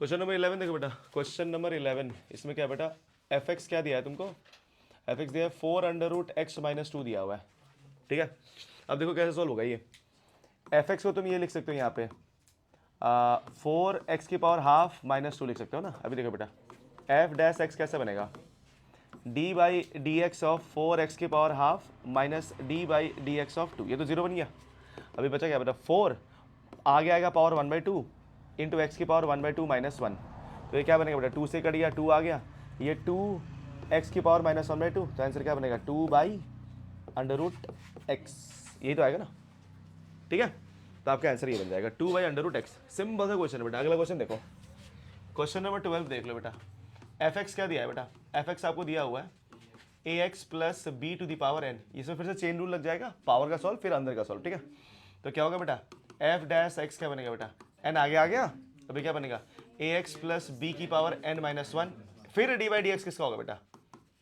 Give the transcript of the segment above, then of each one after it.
Question number 11 देखो बेटा, question number 11 इसमें क्या है बेटा, एफ एक्स क्या दिया है तुमको, एफ एक्स दिया है 4√x-2 दिया हुआ है, ठीक है। अब देखो कैसे सॉल्व होगा ये, एफ एक्स को तुम ये लिख सकते हो यहाँ पे 4x⁻½ - 2 लिख सकते हो ना। अभी देखो बेटा, एफ डैश एक्स कैसे बनेगा, d/dx of 4x⁻½ - d/dx of 2, ये तो जीरो बन गया। अभी बचा क्या बेटा, 4 आगे आएगा पावर 1/2 इंटू एक्स की पावर 1/2 - 1, तो ये क्या बनेगा बेटा, 2 से कट गया 2 आ गया, ये 2 एक्स की पावर -1/2, तो आंसर क्या बनेगा 2/√x, यही तो आएगा ना, ठीक है। तो आपका आंसर ये बन जाएगा 2/√x। सिंपल सा क्वेश्चन है बेटा। अगला क्वेश्चन देखो, क्वेश्चन नंबर 12 देख लो बेटा, एफ एक्स क्या दिया है बेटा, एफ एक्स आपको दिया हुआ है ax plus B to the power n, इसमें फिर से चेन रूल लग जाएगा, पावर का सॉल्व फिर अंदर का सॉल्व, ठीक है। तो क्या होगा बेटा, एफ डैश एक्स क्या बनेगा बेटा, n आगे आ गया, अभी क्या बनेगा ax प्लस बी की पावर n-1, फिर d/dx किसका होगा बेटा,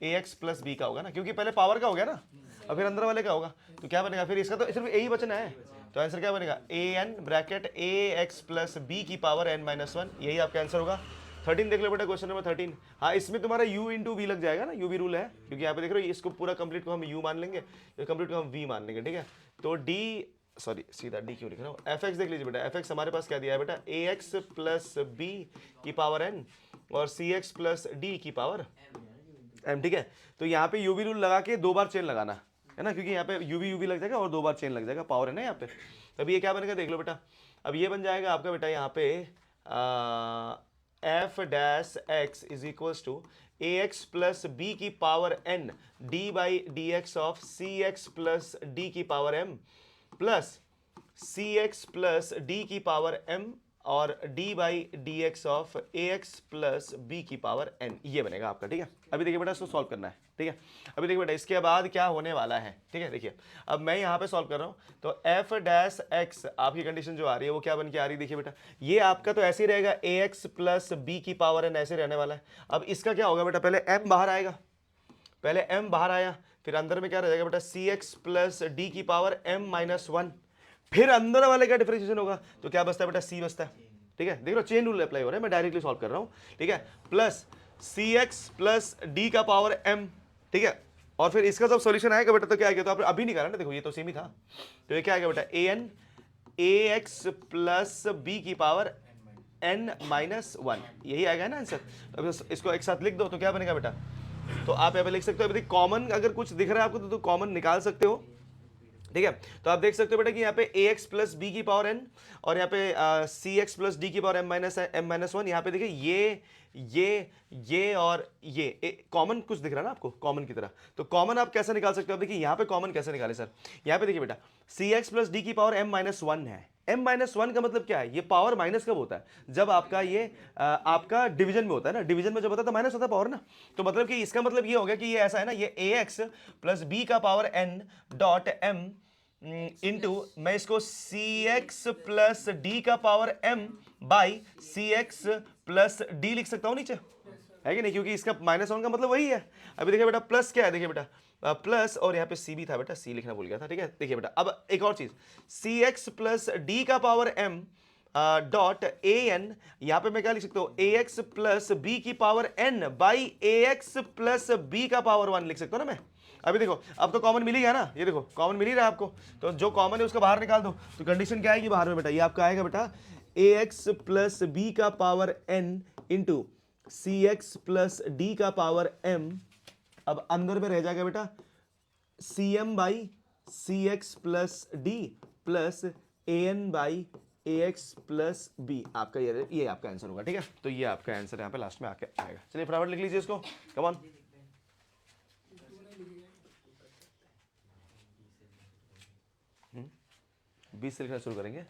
ax प्लस बी का होगा ना, क्योंकि पहले पावर का हो गया ना, और फिर अंदर वाले का होगा, तो क्या बनेगा फिर इसका, तो सिर्फ यही बचना है, तो आंसर क्या बनेगा an bracket ax plus B की पावर n-1, यही आपका आंसर होगा। 13 देख लो बेटा, क्वेश्चन नंबर 13। हाँ, इसमें तुम्हारा u इंटू वी लग जाएगा ना, यूवी रूल है, क्योंकि यहाँ पे देख रहे हो इसको पूरा कंप्लीट को हम u मान लेंगे, ये कंप्लीट को हम v मान लेंगे, ठीक है। तो d, सॉरी सीधा d क्यों लिख रहा हूँ, एफ एक्स देख लीजिए बेटा, एफ एक्स हमारे पास क्या दिया है बेटा, ax प्लस बी की पावर n और cx प्लस डी की पावर m, ठीक है। तो यहाँ पे यूवी रूल लगा के 2 बार चेन लगाना है ना, क्योंकि यहाँ पे यूवी यूवी लग जाएगा और 2 बार चेन लग जाएगा, पावर है ना यहाँ पे। तो अभी ये क्या बनेगा देख लो बेटा, अब ये बन जाएगा आपका बेटा यहाँ पे f dash x is equals to a x plus B की power n d/dx of c x plus d की power m plus c x plus d की पावर m और d/dx of a x plus B की power n, ये बनेगा आपका, ठीक है। अभी देखिए बेटा, इसको सॉल्व करना है, ठीक है। अभी देखिए बेटा, इसके बाद क्या होने वाला है, ठीक है। देखिए अब मैं यहाँ पे सॉल्व कर रहा हूँ, तो एफ डैश एक्स आपकी कंडीशन जो आ रही है वो क्या बन के आ रही है, देखिए बेटा ये आपका तो ऐसे ही रहेगा ए एक्स प्लस बी की पावर n, ऐसे रहने वाला है। अब इसका क्या होगा बेटा, पहले m बाहर आएगा, पहले m बाहर आया, फिर अंदर में क्या रह जाएगा बेटा, सी एक्स प्लस डी की पावर m-1, फिर अंदर वाले का डिफरेंशिएशन होगा, तो क्या बचता है बेटा, c बचता है, ठीक है। देख लो चेन रूल अप्लाई हो रहा है, मैं डायरेक्टली सॉल्व कर रहा हूं, ठीक है। Plus c x plus D का पावर m, ठीक है। और फिर इसका जब सॉल्यूशन आएगा बेटा तो क्या आएगा, तो आपने अभी नहीं करा ना, देखो ये तो सेम ही था, तो ये क्या आएगा बेटा, a n a x plus B की पावर n-1, यही आएगा ना आंसर। अब इसको एक साथ लिख दो तो क्या बनेगा बेटा, तो आप यहाँ पे लिख सकते हो, अभी कॉमन अगर कुछ दिख रहा है आपको तो कॉमन निकाल सकते हो, ठीक है। तो आप देख सकते हो बेटा कि यहाँ पे ax प्लस बी की पावर n और यहाँ पे सी एक्स प्लस डी की पावर m-1, यहाँ पे देखिए ये और ये कॉमन कुछ दिख रहा है ना आपको, कॉमन की तरह, तो कॉमन आप कैसे निकाल सकते हो, देखिए यहाँ पे कॉमन कैसे निकाले सर, यहाँ पे देखिए बेटा सी एक्स प्लस डी की पावर m-1 है, m-1 का मतलब क्या है, ये पावर माइनस कब होता है, जब आपका ये आपका डिवीजन में होता है ना, डिवीजन में जब होता है तो माइनस होता है पावर ना, तो मतलब कि इसका मतलब ये हो गया कि ये ऐसा है ना, ये ax प्लस बी का power n dot m into मैं इसको सी एक्स प्लस डी का power m by C x plus D लिख सकता हूं नीचे, है कि नहीं, क्योंकि इसका -1 का मतलब वही है। अभी देखिए बेटा प्लस क्या है, देखिए बेटा प्लस, और यहाँ पे सी भी था बेटा, सी लिखना भूल गया था, ठीक है। देखिए बेटा अब एक और चीज, सी एक्स प्लस डी का power m dot A N, यहाँ पे मैं क्या लिख सकता हूँ, ए एक्स प्लस बी की power n by A x plus B का पावर 1 लिख सकता हूँ ना मैं। अभी देखो अब तो कॉमन मिल ही गया ना, ये देखो कॉमन मिल ही रहा है आपको, तो जो कॉमन है उसको बाहर निकाल दो, तो कंडीशन क्या आएगी बाहर में बेटा, ये आपका आएगा बेटा ए एक्स प्लस बी का power n into C x plus D का पावर m, अब अंदर में रह जाएगा बेटा C M by C x plus D plus A N by A x plus B, आपका ये आपका आंसर होगा, ठीक है। तो ये आपका आंसर यहाँ पे लास्ट में आके आएगा। चलिए फटाफट लिख लीजिए इसको, कम ऑन। 20 से लिखना शुरू करेंगे,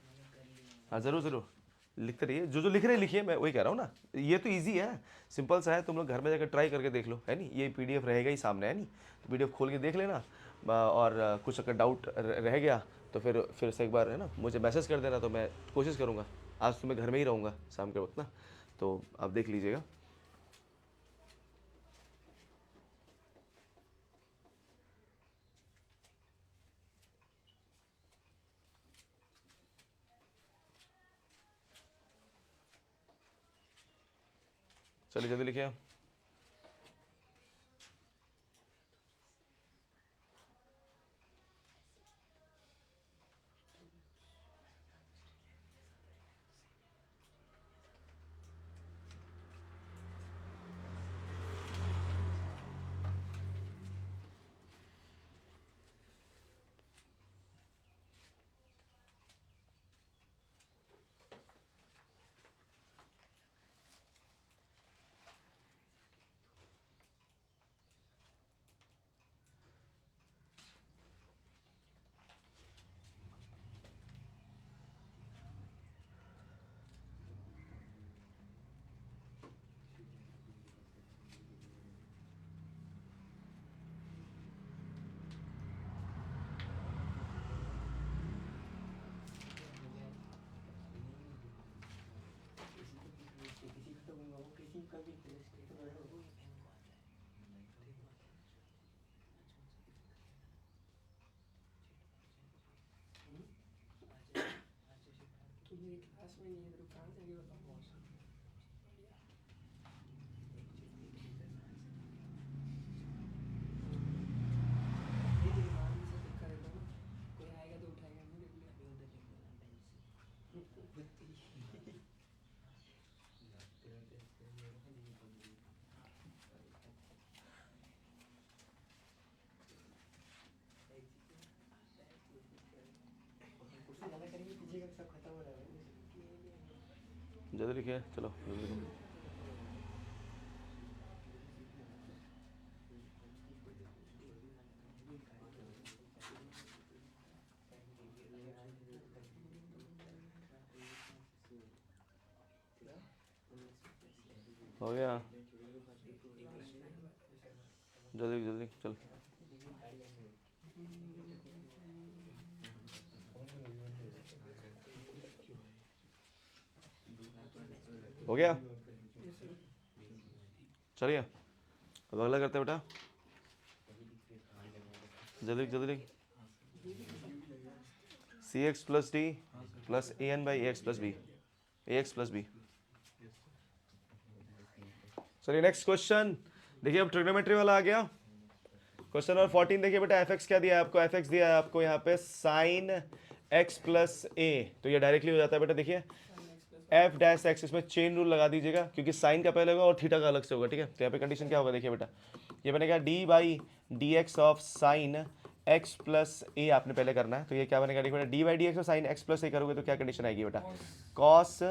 हाँ जरूर जरूर लिखते रहिए, जो जो लिख रहे लिखिए, मैं वही कह रहा हूँ ना, ये तो इजी है, सिंपल सा है, तुम लोग घर में जाकर ट्राई करके देख लो, है नहीं, ये पीडीएफ रहेगा ही सामने, है नहीं, तो पीडीएफ खोल के देख लेना, और कुछ अगर डाउट रह गया तो फिर से एक बार है ना मुझे मैसेज कर देना, तो मैं कोशिश करूँगा, आज तो मैं घर में ही रहूँगा शाम के वक्त ना, तो आप देख लीजिएगा। चलिए जल्दी लिखिए। जल्दी लिखिए, चलो जल्दी लिखो। हो गया, जल्दी जल्दी चल। हो गया, चलिए अब अगला करते हैं बेटा। जल्दी जल्दी। C x plus D plus A N by A x plus b, a x plus b. चलिए नेक्स्ट क्वेश्चन देखिए, अब ट्रिग्नोमेट्री वाला आ गया। क्वेश्चन नंबर 14 देखिए बेटा, एफ एक्स क्या दिया है आपको, एफ एक्स दिया है आपको यहाँ पे साइन एक्स प्लस ए, तो ये डायरेक्टली हो जाता है बेटा। देखिए एफ डैश एक्स, इसमें चेन रूल लगा दीजिएगा क्योंकि साइन का पहले होगा और थीटा का अलग से होगा, ठीक है। तो यहाँ पे कंडीशन क्या होगा देखिए बेटा, ये बनेगा d by D x of sine x plus a, आपने पहले करना है। तो ये क्या बनेगा देखिए बेटा, d by D x of sine x plus a करोगे तो क्या कंडीशन आएगी बेटा, कॉस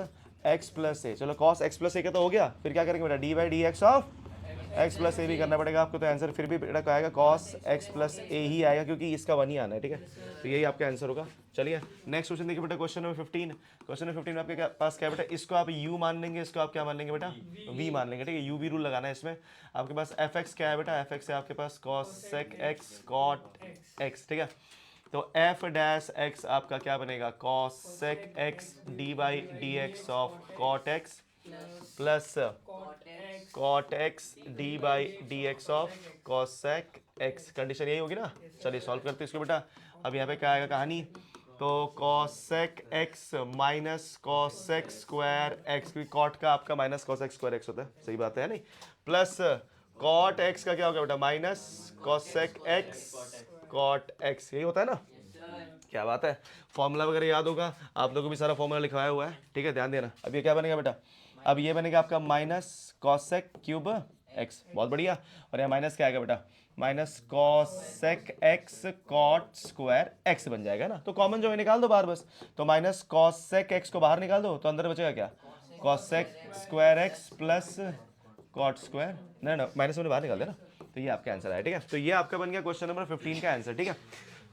एक्स प्लस ए। चलो कॉस एक्स प्लस ए का तो हो गया, फिर क्या करेंगे बेटा, d by D x of x plus a भी करना पड़ेगा आपको। तो आंसर फिर भी बेटा क्या आएगा, कॉस एक्स प्लस ए ही आएगा क्योंकि इसका वन ही आना है, ठीक है। तो यही आपका आंसर होगा। चलिए नेक्स्ट क्वेश्चन देखिए बेटा, क्वेश्चन नंबर 15। क्वेश्चन नंबर 15 में आपके पास क्या है बेटा, इसको आप u मान लेंगे, इसको आप क्या मान लेंगे बेटा, v मान लेंगे, ठीक है। u v रूल लगाना है इसमें। आपके पास एफ एक्स क्या है बेटा, एफ एक्स है आपके पास cosec x cot x, ठीक है। तो एफ डैश एक्स आपका क्या बनेगा, cosec x D by D x of cot x plus cot x D by D x of cosec x. Condition यही होगी ना। चलिए सॉल्व करते हैं इसको बेटा। अब यहाँ पे क्या आएगा कहानी, तो cosec x minus cosec square x, क्योंकि कॉट का आपका माइनस कॉसेक स्क्वायर एक्स होता है, सही बात है नहीं, प्लस कॉट एक्स का क्या होगा बेटा, minus cosec X cot X, यही होता है ना। क्या बात है, फॉर्मूला वगैरह याद होगा आप लोगों को भी, सारा फॉर्मूला लिखवाया हुआ है, ठीक है, ध्यान देना। अब ये क्या बनेगा बेटा, अब ये बनेगा आपका माइनस कॉसेक क्यूब एक्स, बहुत बढ़िया। और यहाँ माइनस क्या आएगा बेटा, minus cosec X cot square X बन जाएगा ना। तो कॉमन जो है निकाल दो बाहर बस, तो माइनस कॉसेक एक्स को बाहर निकाल दो, तो अंदर बचेगा क्या, cosec square X plus cot square, ना माइनस में बाहर निकाल देना। तो ये आपका आंसर है, ठीक है। तो ये आपका बन गया क्वेश्चन नंबर 15 का आंसर, ठीक है।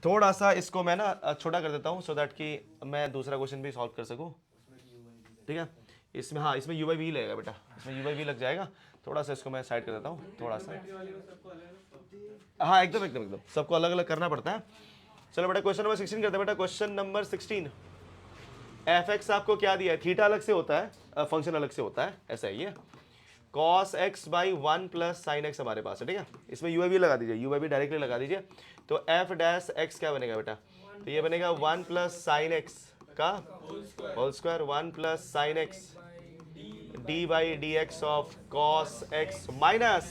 थोड़ा सा इसको मैं ना छोटा कर देता हूँ सो दैट कि मैं दूसरा क्वेश्चन भी सॉल्व कर सकूँ, ठीक है। इसमें हाँ, इसमें यू बाई वी लगेगा बेटा, इसमें यू बाई वी लग जाएगा। थोड़ा सा इसको मैं साइड कर देता हूँ, थोड़ा सा, हाँ एकदम एकदम एकदम सबको अलग अलग करना पड़ता है। चलो बेटा क्वेश्चन नंबर 16 करते हैं बेटा। क्वेश्चन नंबर 16, एफ एक्स आपको क्या दिया है, थीटा अलग से होता है, फंक्शन अलग से होता है, ऐसा ही है। Cos x by 1 plus sine x हमारे पास है, ठीक है। इसमें यू बाई वी लगा दीजिए, यू बाई वी डायरेक्टली लगा दीजिए। तो एफ डैश एक्स क्या बनेगा बेटा, तो ये बनेगा 1 प्लस साइन एक्स का whole square, 1 plus sine x D by D x of cos x minus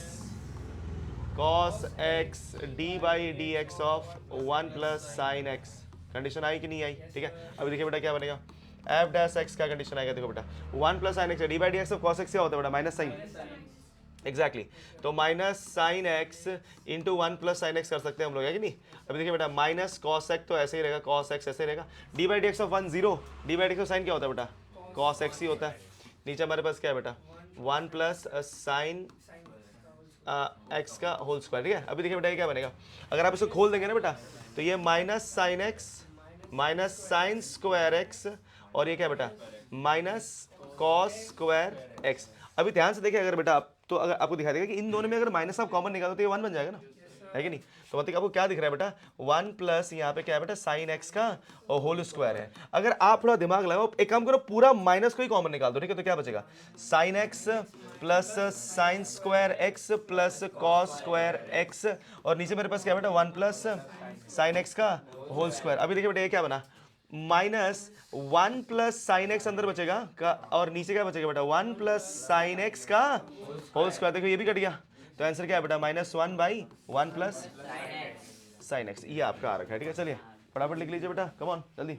cos x D by D x of 1 plus sine x. Condition आई कि नहीं आई? ठीक है, अभी देखिए बेटा क्या बनेगा, एफ डैश एक्स का कंडीशन आएगा। देखो बेटा 1 plus sine x, D by D x of cos X क्या होता है बेटा? Minus sine. एग्जैक्टली तो minus sine x into 1 plus sine X कर सकते हैं हम लोग, है कि नहीं? अभी देखिए बेटा माइनस कॉस एक्स तो ऐसे ही रहेगा, कॉस एक्स ऐसे रहेगा, D by D x of 1 0, D by D x of sign क्या होता है बेटा? कॉस एक्स ही होता है। नीचे हमारे पास क्या है बेटा? 1 प्लस साइन एक्स का होल स्क्वायर। ठीक है, अभी देखिए बेटा ये क्या बनेगा, अगर आप इसको खोल देंगे ना बेटा तो ये minus sine x minus sine square X और ये क्या बेटा? Minus cos square x. अभी ध्यान से देखिए, अगर बेटा आप तो अगर आपको दिखाई देगा कि इन दोनों में अगर माइनस आप कॉमन निकालो तो ये 1 बन जाएगा ना, है कि नहीं? तो मतलब आपको क्या दिख रहा है बेटा? 1 प्लस यहाँ पे क्या है बेटा? साइन एक्स का और होल स्क्वायर है। अगर आप थोड़ा दिमाग लगाओ, एक काम करो, पूरा माइनस को ही कॉमन निकाल दो। ठीक है, तो क्या बचेगा? Sign x plus sign square X plus cos square X और नीचे मेरे पास क्या बेटा? 1 प्लस साइन एक्स का होल स्क्वायर। अभी देखिए बेटा ये क्या बना? माइनस 1 प्लस साइन एक्स अंदर बचेगा का और नीचे क्या बचेगा बेटा? 1 प्लस साइन एक्स का होल स्क्वायर। देखो ये भी कट गया, तो आंसर क्या है बेटा? -1 बाई 1 प्लस साइन एक्स। ये आपका आ रखा है। ठीक है, चलिए फटाफट लिख लीजिए बेटा, कम ऑन जल्दी।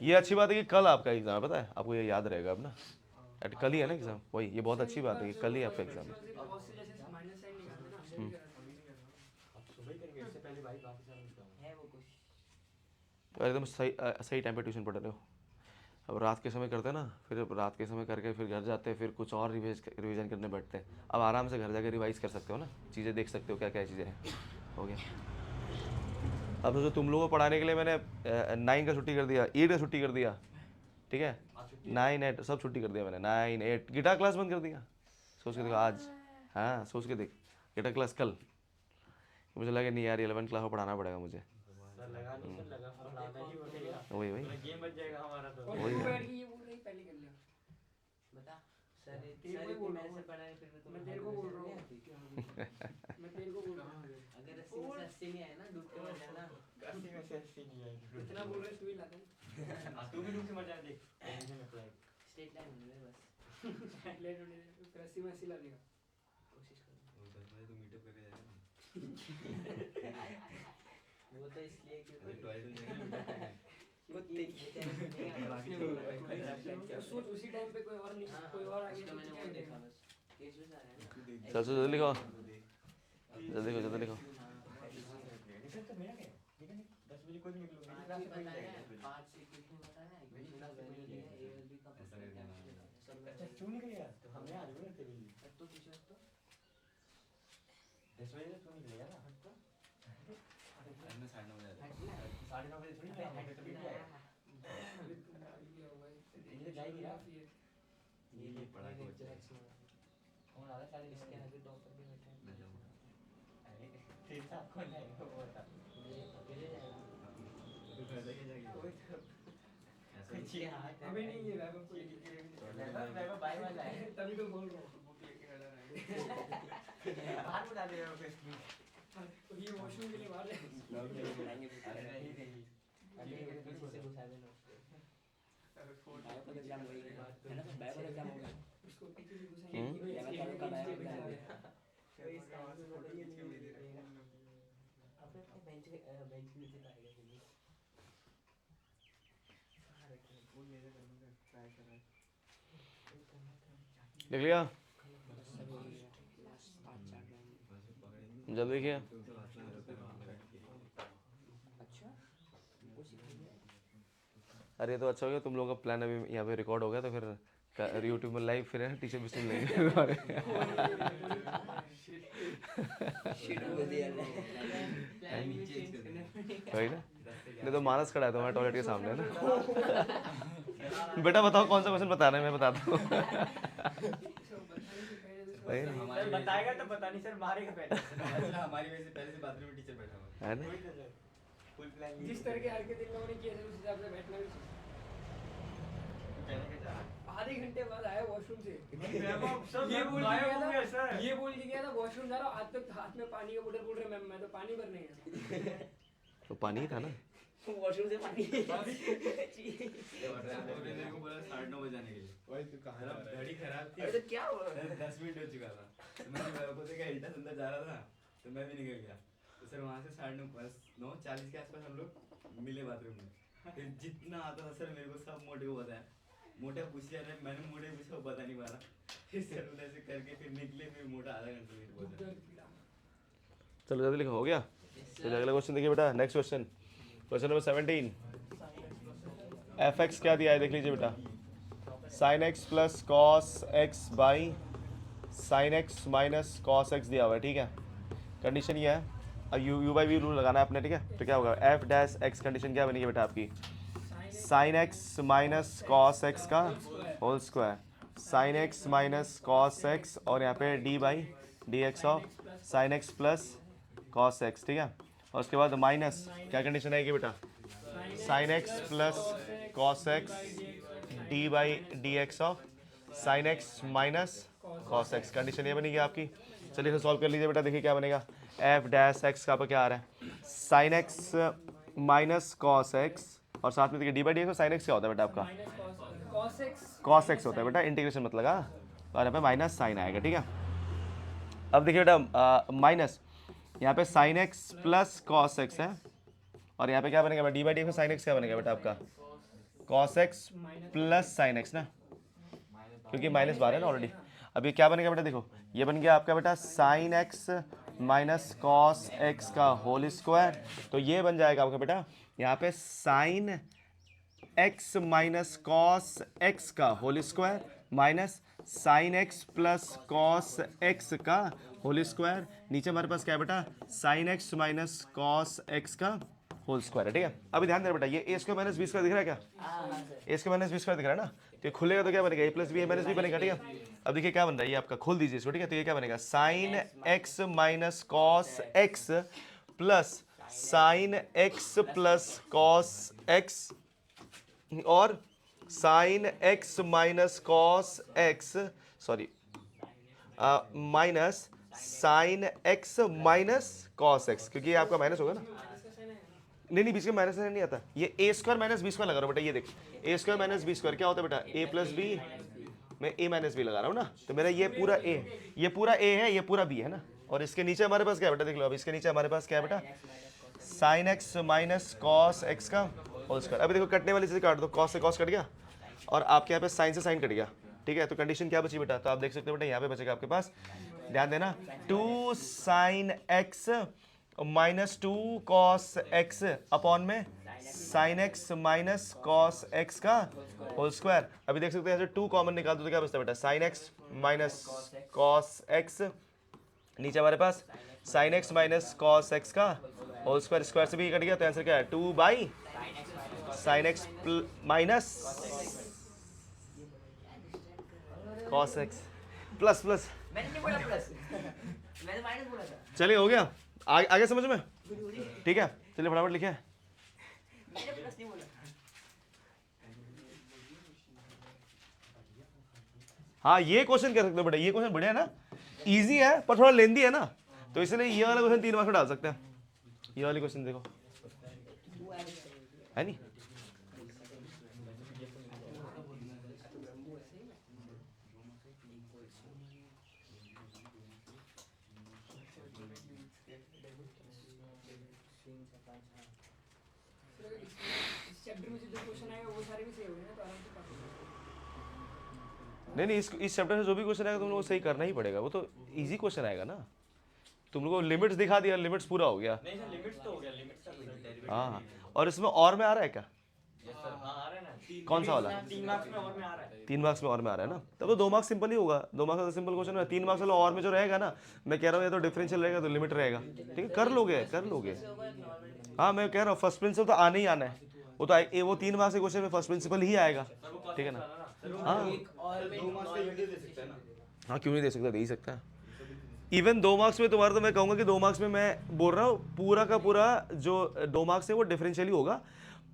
ये अच्छी बात है कि कल आपका एग्जाम है, पता है आपको, ये याद रहेगा अब ना, कल ही है ना एग्जाम, वही ये बहुत अच्छी बात है कि कल ही आपका एग्जाम है। तो एकदम सही सही टाइम पे ट्यूशन पढ़ रहे हो। अब रात के समय करते हैं ना, फिर रात के समय करके फिर घर जाते हैं, फिर कुछ और रिवीजन करने बैठते हैं। अब आराम से घर जाके रिवाइज कर सकते हो ना, चीज़ें देख सकते हो क्या क्या चीज़ें हैं। हो गया। अब तो तुम लोगों को पढ़ाने के लिए मैंने 9 का छुट्टी कर दिया, 8 का छुट्टी कर दिया। ठीक है, 9 8 सब छुट्टी कर दिया मैंने। 9 8 गिटार क्लास बंद कर दिया। सोच के देखो आज, हाँ सोच के देख, गिटार क्लास कल। मुझे लगा नहीं यार 11 क्लास को पढ़ाना पड़ेगा मुझे। वही वही गेम बच जाएगा हमारा तो। वही है। बता सर मैंने से पढ़ा है, फिर मैं तेरे को बोल रहा हूँ मैं तेरे को बोल रहा हूँ अगर 80 में से 80 नहीं आए ना डूब के मर जाना। 80 में से 80 नहीं आएगी। कितना बोल रहे तू ही ला दे। तू भी डूब के मर जाना, देख टेंशन मत ले। स्ट्रेट लाइन होने दे बस। स्ट्रेट लाइन होने दे, तो 80 में 80 ला देगा। कोशिश कर। वो 10 बजे तो मीटअप करके जाएगा। वो तो इसलिए क्योंकि वो तेरी सोच उसी टाइम पे कोई और नहीं, कोई और आगे तो मैंने वो देखा बस केस में आ रहा है ना। चल जल्दी लिखो, जल्दी लिखो, जल्दी लिखो। तो मेरा क्या है? ठीक है, 10 बजे कोई नहीं निकलूंगा। आज बताया है, 5 से कुछ नहीं बताया है, इक्वेशन का वैल्यू दिया है, एएलबी का पता है क्या सब। अच्छा क्यों निकल गया? तो हमें आ जाएगा तेरे लिए। तो टीचर तो 10 बजे तो निकलेगा ना। हट तो मैं 9:30 बजे आता हूँ। 9:30 बजे थोड़ी ना हट तो क्या है? ये जाएगी ना ये पढ़ा के बच्चा है। कौन आ रहा है? शायद इसके आगे टॉपर भी बैठा है। मैं जाऊंगा। अरे तेरे साथ कौन आएगा वो बता। ये अकेले जाएगा। तू घर लेके जाएगी। इसके हाथ अभी नहीं है वैभव को लेके मैं बाय वाला है। तभी तो बोल रहा हूँ बुक लेके खड़ा है बाहर बुला दे रहा हूँ तो ये वॉशरूम के लिए बाहर है। अरे नहीं नहीं अभी किसी से घुसा देना उसको। बायो एग्जाम हो गई है ना, बायो एग्जाम हो गया उसको किसी भी घुसाएंगे लेवल चालू का बायो एग्जाम हो गया। अपने बेंच के नीचे आएगा फिर लिख लिया, जल्दी लिखिए। अरे तो अच्छा हो गया, तुम लोगों का प्लान अभी यहाँ पे रिकॉर्ड हो गया, तो फिर यूट्यूब में लाइव फिर है टीचर भी सुन लेंगे। वही ना, नहीं तो मानस खड़ा है तुम्हारे टॉयलेट के सामने ना। बेटा बताओ कौन सा क्वेश्चन बताना है, मैं बताता हूँ। सर बताएगा तो पता नहीं, सर मारेगा पहले। अच्छा हमारी वजह से पहले से बाथरूम में टीचर बैठा हुआ है ना। फुल प्लान जिस तरह के हरकत इन लोगों ने किए थे उस हिसाब से बैठना भी आधे घंटे बाद आया वॉशरूम से, सब ये बोल के गायब गया हो गया सर। था, ये बोल के गया था वॉशरूम जा रहा हूँ, हाथ में पानी का बोतल बोल रहे मैं तो पानी भरने गया। तो पानी ही था ना। वॉशरूम से पानी मेरे को बोला 9:30 बजे आने के लिए। भाई तू कहाँ मेरा गाड़ी खराब थी। अरे तो क्या हुआ? 10 मिनट हो चुका था। तो मैं मेरे को देखा हिलता सुनता जा रहा था, तो मैं भी निकल गया। तो सर वहाँ से 9:40 के आसपास हम लोग मिले बाथरूम में। फिर जितना आता था सर मेरे को सब मोटे को बताया। मोटा पूछ लिया था, मैंने मोटे पूछा, वो बता नहीं पा रहा। फिर सर उधर से करके फिर निकले, फिर मोटा आधा घंटे लेट बोला। चलो जल्दी लिखो, हो गया। चलिए अगला क्वेश्चन देखिए बेटा, next question, question number 17। F x क्या दिया है देख लीजिए बेटा, sine x plus cos x by sine x minus cos x दिया हुआ है, ठीक है। कंडीशन ये है, अब यू बाई वी रूल लगाना है अपने, ठीक है। तो क्या होगा, एफ डैश एक्स कंडीशन क्या बनेगी बेटा आपकी, sine x minus cos x का whole square, sine x minus cos x और यहाँ पे d by D x of sine x plus cos x, ठीक है। और उसके बाद माइनस क्या कंडीशन आएगी बेटा, sine x plus cos x D by D x of sine x minus cos x, condition ये बनेगी आपकी। चलिए इसे सॉल्व कर लीजिए बेटा, देखिए क्या बनेगा। एफ डैश एक्स का क्या आ रहा है, sign x minus cos x और साथ में देखिए D by D x, sign X क्या होता है बेटा आपका, कॉस एक्स होता है बेटा, इंटीग्रेशन मत लगा, और यहाँ पे माइनस साइन आएगा, ठीक है। अब देखिए बेटा माइनस यहाँ पे sine x plus cos x है, और यहाँ पे क्या बनेगा d by D x, sign X क्या बनेगा बेटा आपका, cos x plus sine x ना, क्योंकि माइनस बाहर है ना ऑलरेडी। अब ये क्या बनेगा बेटा, देखो ये बन गया आपका बेटा sine x minus cos x का होल स्क्वायर, तो ये बन जाएगा आपका बेटा यहाँ पे sine x minus cos x का whole square minus sine x plus cos x का होल स्क्वायर, नीचे हमारे पास क्या है बेटा, sine x minus cos x का होल स्क्वायर है, ठीक है। अभी ध्यान देना बेटा, ये a square minus b square दिख रहा है क्या, a square minus b square दिख रहा है ना, तो ये खुलेगा तो क्या बनेगा, ए प्लस बी माइनस बी बनेगा, ठीक है। अब देखिए क्या बन रहा है, ये आपका खोल दीजिए इसको, ठीक है। तो ये क्या बनेगा, sine x minus cos x plus sine x plus cos x और sine x minus cos x, sorry minus sine x minus cos x, क्योंकि ये आपका माइनस होगा ना, नहीं बीच में माइनस नहीं आता, ये a square minus b square लगा रहा हूँ बेटा, ये देख ए स्क्वायर माइनस बी स्क्वायर क्या होता है बेटा, ए प्लस बी, मैं ए माइनस बी लगा रहा हूँ ना, तो मेरा ये पूरा ए, ये पूरा ए है, ये पूरा बी है ना, और इसके नीचे हमारे पास क्या है बेटा, देख लो अब इसके नीचे हमारे पास क्या है बेटा, sine x minus cos x का होल स्क्वायर। अभी देखो कटने वाली चीज़ काट दो, कॉस से कॉस कट गया और आपके यहाँ पे साइन से साइन कट गया, ठीक है। तो कंडीशन क्या बची बेटा, तो आप देख सकते हो बेटा यहाँ पे बचेगा आपके पास, ध्यान देना, 2 sine x minus 2 cos x upon में sine x minus cos x का होल स्क्वायर। अभी देख सकते हैं यहाँ से 2 कॉमन निकाल दो तो क्या बचता है बेटा, sine x minus cos x, नीचे हमारे पास sine x minus cos x का होल स्क्वायर, स्क्वायर से भी कट गया, तो आंसर क्या है 2 by sine x minus cos x plus plus, मैंने नहीं बोला प्लस, मैंने माइनस बोला था। चलिए हो गया, आगे समझ में, ठीक है। चलिए फटाफट लिखे, मैंने प्लस नहीं बोला। हाँ ये क्वेश्चन कर सकते हो बेटा, ये क्वेश्चन बढ़िया है ना, इजी है पर थोड़ा लेंदी है ना, तो इसलिए ये वाला क्वेश्चन 3 मार्क्स में डाल सकते हैं। ये वाली क्वेश्चन देखो है नहीं, चैप्टर में जो क्वेश्चन आएगा वो सारे भी सही हो गए ना, तो आराम से पास हो जाएगा। नहीं इस चैप्टर से जो भी क्वेश्चन आएगा तुम लोगों को सही करना ही पड़ेगा, वो तो इजी क्वेश्चन आएगा ना, तुम लोगों को लिमिट्स दिखा दिया, लिमिट्स पूरा हो गया। नहीं सर लिमिट्स तो हो गया, लिमिट्स का हाँ, और इसमें और में आ रहा है क्या, हाँ आ रहा है ना, कौन सा वाला, 3 मार्क्स में और में आ रहा है। 3 मार्क्स में और में आ रहा है ना, तब तो 2 मार्क्स सिंपल ही होगा, 2 मार्क्स का सिंपल क्वेश्चन है। 3 मार्क्स वाला और में जो रहेगा ना, मैं कह रहा हूँ या तो डिफरेंशियल रहेगा तो लिमिट रहेगा, ठीक है, कर लोगे कर लोगे। हाँ मैं कह रहा हूँ फर्स्ट प्रिंसिपल तो आने ही आना है, वो तो वो 3 मार्क्स के क्वेश्चन में फर्स्ट प्रिंसिपल ही आएगा, ठीक है ना। हाँ हाँ क्यों नहीं दे सकता, दे ही सकता है। इवन 2 मार्क्स में तुम्हारा, तो मैं कहूँगा कि 2 मार्क्स में मैं बोल रहा हूँ पूरा का पूरा जो 2 मार्क्स है वो डिफरेंशियल ही होगा,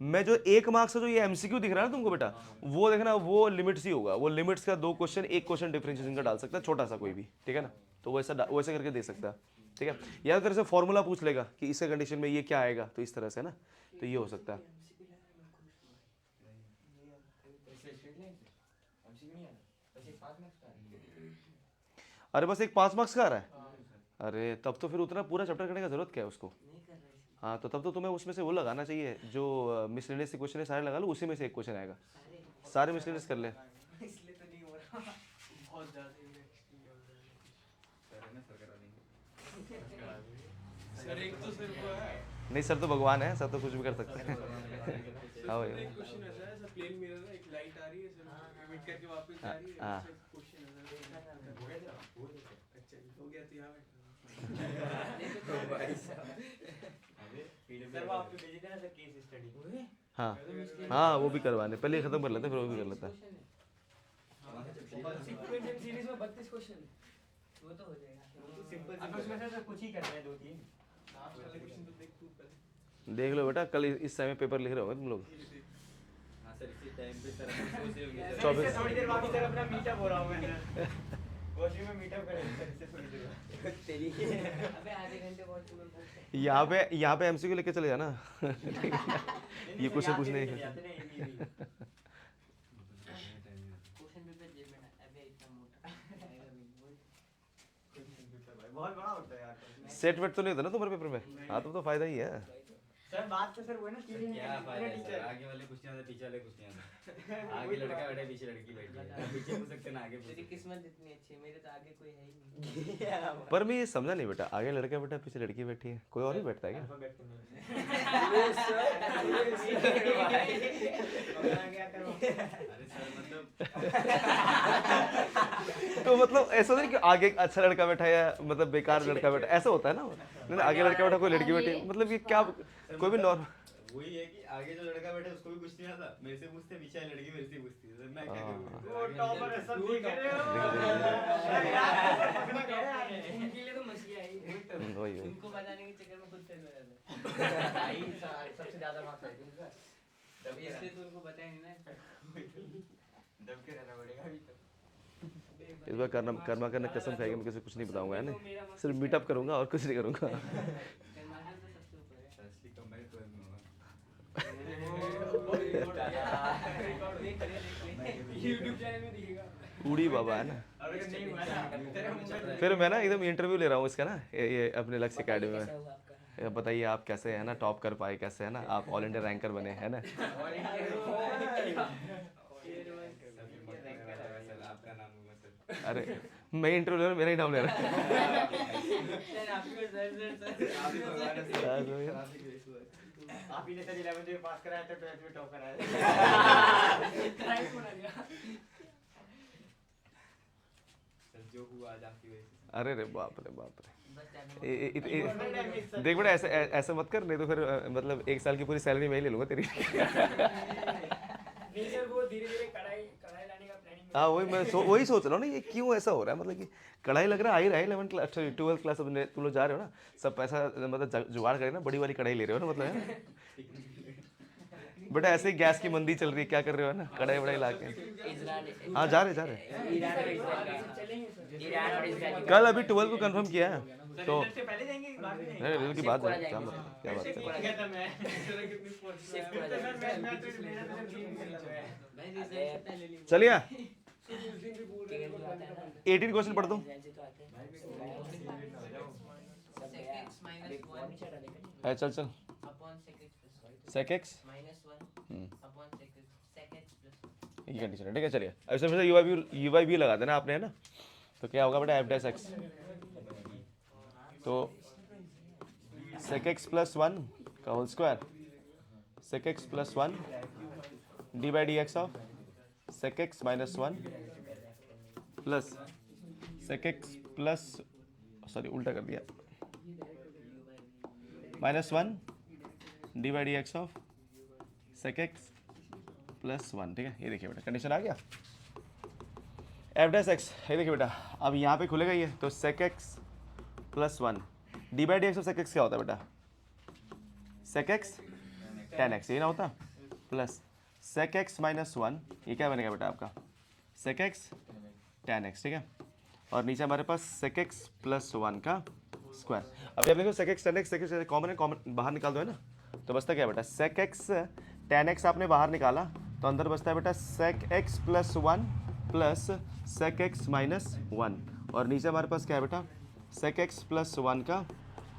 मैं जो 1 मार्क्स का जो ये एमसीक्यू दिख रहा है ना तुमको बेटा, वो देखना, वो लिमिट्स ही होगा, वो लिमिट्स का 2 क्वेश्चन, 1 क्वेश्चन डिफरेंशिएशन का डाल सकता है, छोटा सा कोई भी, ठीक है ना। तो वैसा करके दे सकता है, ठीक है। या तरह से फॉर्मूला पूछ लेगा कि इसके कंडीशन में ये क्या आएगा, तो इस तरह से ना, तो ये हो सकता है। अरे बस एक 5 मार्क्स का आ रहा है, अरे तब तो फिर उतना पूरा चैप्टर करने का जरूरत क्या है उसको। हाँ तो तब तो तुम्हें उसमें से वो लगाना चाहिए जो मिसलेनियस क्वेश्चन है, सारे लगा लो, उसी में से एक क्वेश्चन आएगा, सारे मिसलेनियस कर ले। इसलिए तो नहीं हो रहा बहुत ज्यादा सर एक तो सिर्फ वो है नहीं सर तो भगवान है, सर तो कुछ भी कर सकते हैं। हाँ भाई, एक क्वेश्चन ऐसा है सर, प्लेन मिरर है, एक लाइट आ रही है सर, एमिट करके वापस जा रही है, हाँ। क्वेश्चन है सर। अच्छा हो गया तो यहाँ बैठा सर वो आपको भेजे थे ना सर केस स्टडी। हाँ हाँ वो भी करवाने, पहले ये खत्म कर लेते हैं, फिर वो भी कर लेता है। सीक्वेंशियल सीरीज में 32 क्वेश्चन वो तो हो जाएगा। सिंपल अब उसमें से कुछ ही करना है 2-3। लास्ट वाले क्वेश्चन तो देख तू पहले। देख लो बेटा, कल इस समय पेपर लिख रहे होगे तुम लोग। हां सर इसी टाइम पे सर हम सोच रहे होंगे सर 24 थोड़ी देर बाद सर अपना मीटअप हो रहा हूं मैं वॉशरूम में मीटअप करेंगे सर इससे थोड़ी देर बाद तेरी अबे आधे घंटे वॉशरूम में पूछ यहाँ पे एमसीक्यू लेके चले जाना। ये क्वेश्चन पूछने क्वेश्चन पेपर जेब में अबे इतना मोटा बहुत बड़ा होता है यार। सेट वेट तो नहीं होता ना तुम्हारे पेपर में, हाँ तो फायदा ही है। सर बात तो सर वो है ना टीचिंग क्या फायदा है सर, आगे वाले क्वेश्चन आते पीछे वाले क्वेश्चन आते, आगे लड़का बैठा पीछे लड़की बैठी है, पीछे पूछ सकते ना आगे पूछ तेरी सकते। किस्मत इतनी अच्छी है, मेरे तो आगे कोई है ही नहीं। पर मैं ये समझा नहीं बेटा, आगे लड़का बैठा पीछे लड़की बैठी है, कोई और भी बैठता है क्या? अरे सर मतलब तो मतलब ऐसा नहीं कि आगे एक अच्छा लड़का बैठा है या मतलब बेकार लड़का बैठा, ऐसा होता है ना। नहीं आगे लड़का बैठा कोई लड़की बैठी, मतलब ये क्या, कोई भी नॉर्मल। वही है कि आगे जो लड़का बैठा है उसको भी कुछ नहीं आता, मेरे से पूछते हैं, पीछे लड़की मेरे से पूछती है, सर मैं क्या करूं? वो टॉपर है सब ठीक है उनके लिए तो मसीहा है। वही इनको बताने के चक्कर में खुद फेल हो जाता है। सबसे ज्यादा मार्क्स आए थे सर, तभी इसलिए तो उनको बताया नहीं ना। दब के रहना पड़ेगा अभी तक। इस बार कर्मा करने कसम खाएगा, मैं किसी कुछ नहीं बताऊंगा, है ना, सिर्फ मीटअप करूंगा और कुछ नहीं करूंगा। कर्माशय तो सबसे ऊपर है। सर असली कम मेरे 12 में होगा। YouTube चैनल में दिखेगा। उड़ी बाबा है ना। अरे नहीं हुआ ना, फिर मैं ना एकदम इंटरव्यू ले रहा हूँ इसका ना, ये अपने लक्ष्य अकेडमी में। कैसा हुआ आपका? ये बताइए आप कैसे है ना, टॉप कर पाए कैसे, है ना, आप ऑल इंडिया रैंकर बने, है ना। सर आपका नाम होगा सर। अरे मैं इंटरव्यू ले रहा हूँ, मेरा ही नाम ले रहा है। सर आपको सर आप ही भगवान है सर, हाँ, तो ये- आप ही ग्रेस हुआ है। आप ही ने सर 11th में पास कराया था, 12th में टॉप कराया Right बना दिया। सर जो हुआ आज आपकी वजह से। अरे रे बाप रे बाप रे। बस देख बेटा ऐसे मत कर, नहीं तो फिर मतलब 1 साल की पूरी सैलरी मैं ही ले लूंगा तेरी। नहीं सर वो धीरे-धीरे कढ़ाई लाने का प्लानिंग। हाँ वही सोच रहा हूँ ना, ये क्यों ऐसा हो रहा है, मतलब कि कढ़ाई लग रहा है, आ ही रहा है 11th क्लास 12th क्लास, अब तुम लोग जा रहे हो ना, सब पैसा मतलब जुगाड़ करे ना, बड़ी वाली कढ़ाई ले रहे हो ना, मतलब है ना। बेटा ऐसे ही गैस की मंदी चल रही है, क्या कर रहे हो, है ना, कढ़ाई वढ़ाई ला के। इजराइल हाँ जा रहे ईरान और इजराइल चलेंगे सर। ईरान और इजराइल कल अभी 12 को कंफर्म किया है तो से पहले जाएंगे कि बाद में जाएंगे? नहीं रिजल्ट की बात है, क्या शिफ्ट बात है। क्या था मैं सर कितनी स्पोर्ट्स शिफ्ट हो सर जाएगा। मैं तो मेरा तो टीम में लगा है। भाई रिजल्ट से पहले नहीं चलिए उस दिन भी बोल रहे थे केएल तो आता है ना। 18 क्वेश्चन पढ़ दो। रिजल्ट से तो आते हैं। sec x minus 1 चल चल upon sec x plus sec x minus 1 upon sec x plus ये कंडीशन है, ठीक है। चलिए अब इसमें से यूवाई भी लगा देना आपने, है ना, तो क्या होगा बेटा एफ डैश एक्स, तो sec x प्लस 1 का whole square, sec x plus 1 D by D x of sec x minus 1 plus sec x plus, sorry उल्टा कर दिया, minus 1 D by D x of sec x plus 1, ठीक है। ये देखिए बेटा कंडीशन आ गया, एफ डैश एक्स, ये देखिए बेटा अब यहाँ पे खुलेगा ये, तो sec x plus 1 D by D x of sec x क्या होता है बेटा, sec x tan x, ये ना होता प्लस सेक एक्स माइनस 1, ये क्या बनेगा बेटा आपका सेक एक्स टेन एक्स, ठीक है। और नीचे हमारे पास सेक एक्स प्लस 1 का स्क्वायर। अब आप देखो sec X tan X, sec X common है, कॉमन बाहर निकाल दो है ना, तो बचता क्या बेटा सेक एक्स टेन एक्स आपने बाहर निकाला तो अंदर बचता है बेटा sec X plus 1 plus sec X minus 1, और नीचे हमारे पास क्या है बेटा सेक एक्स प्लस 1 का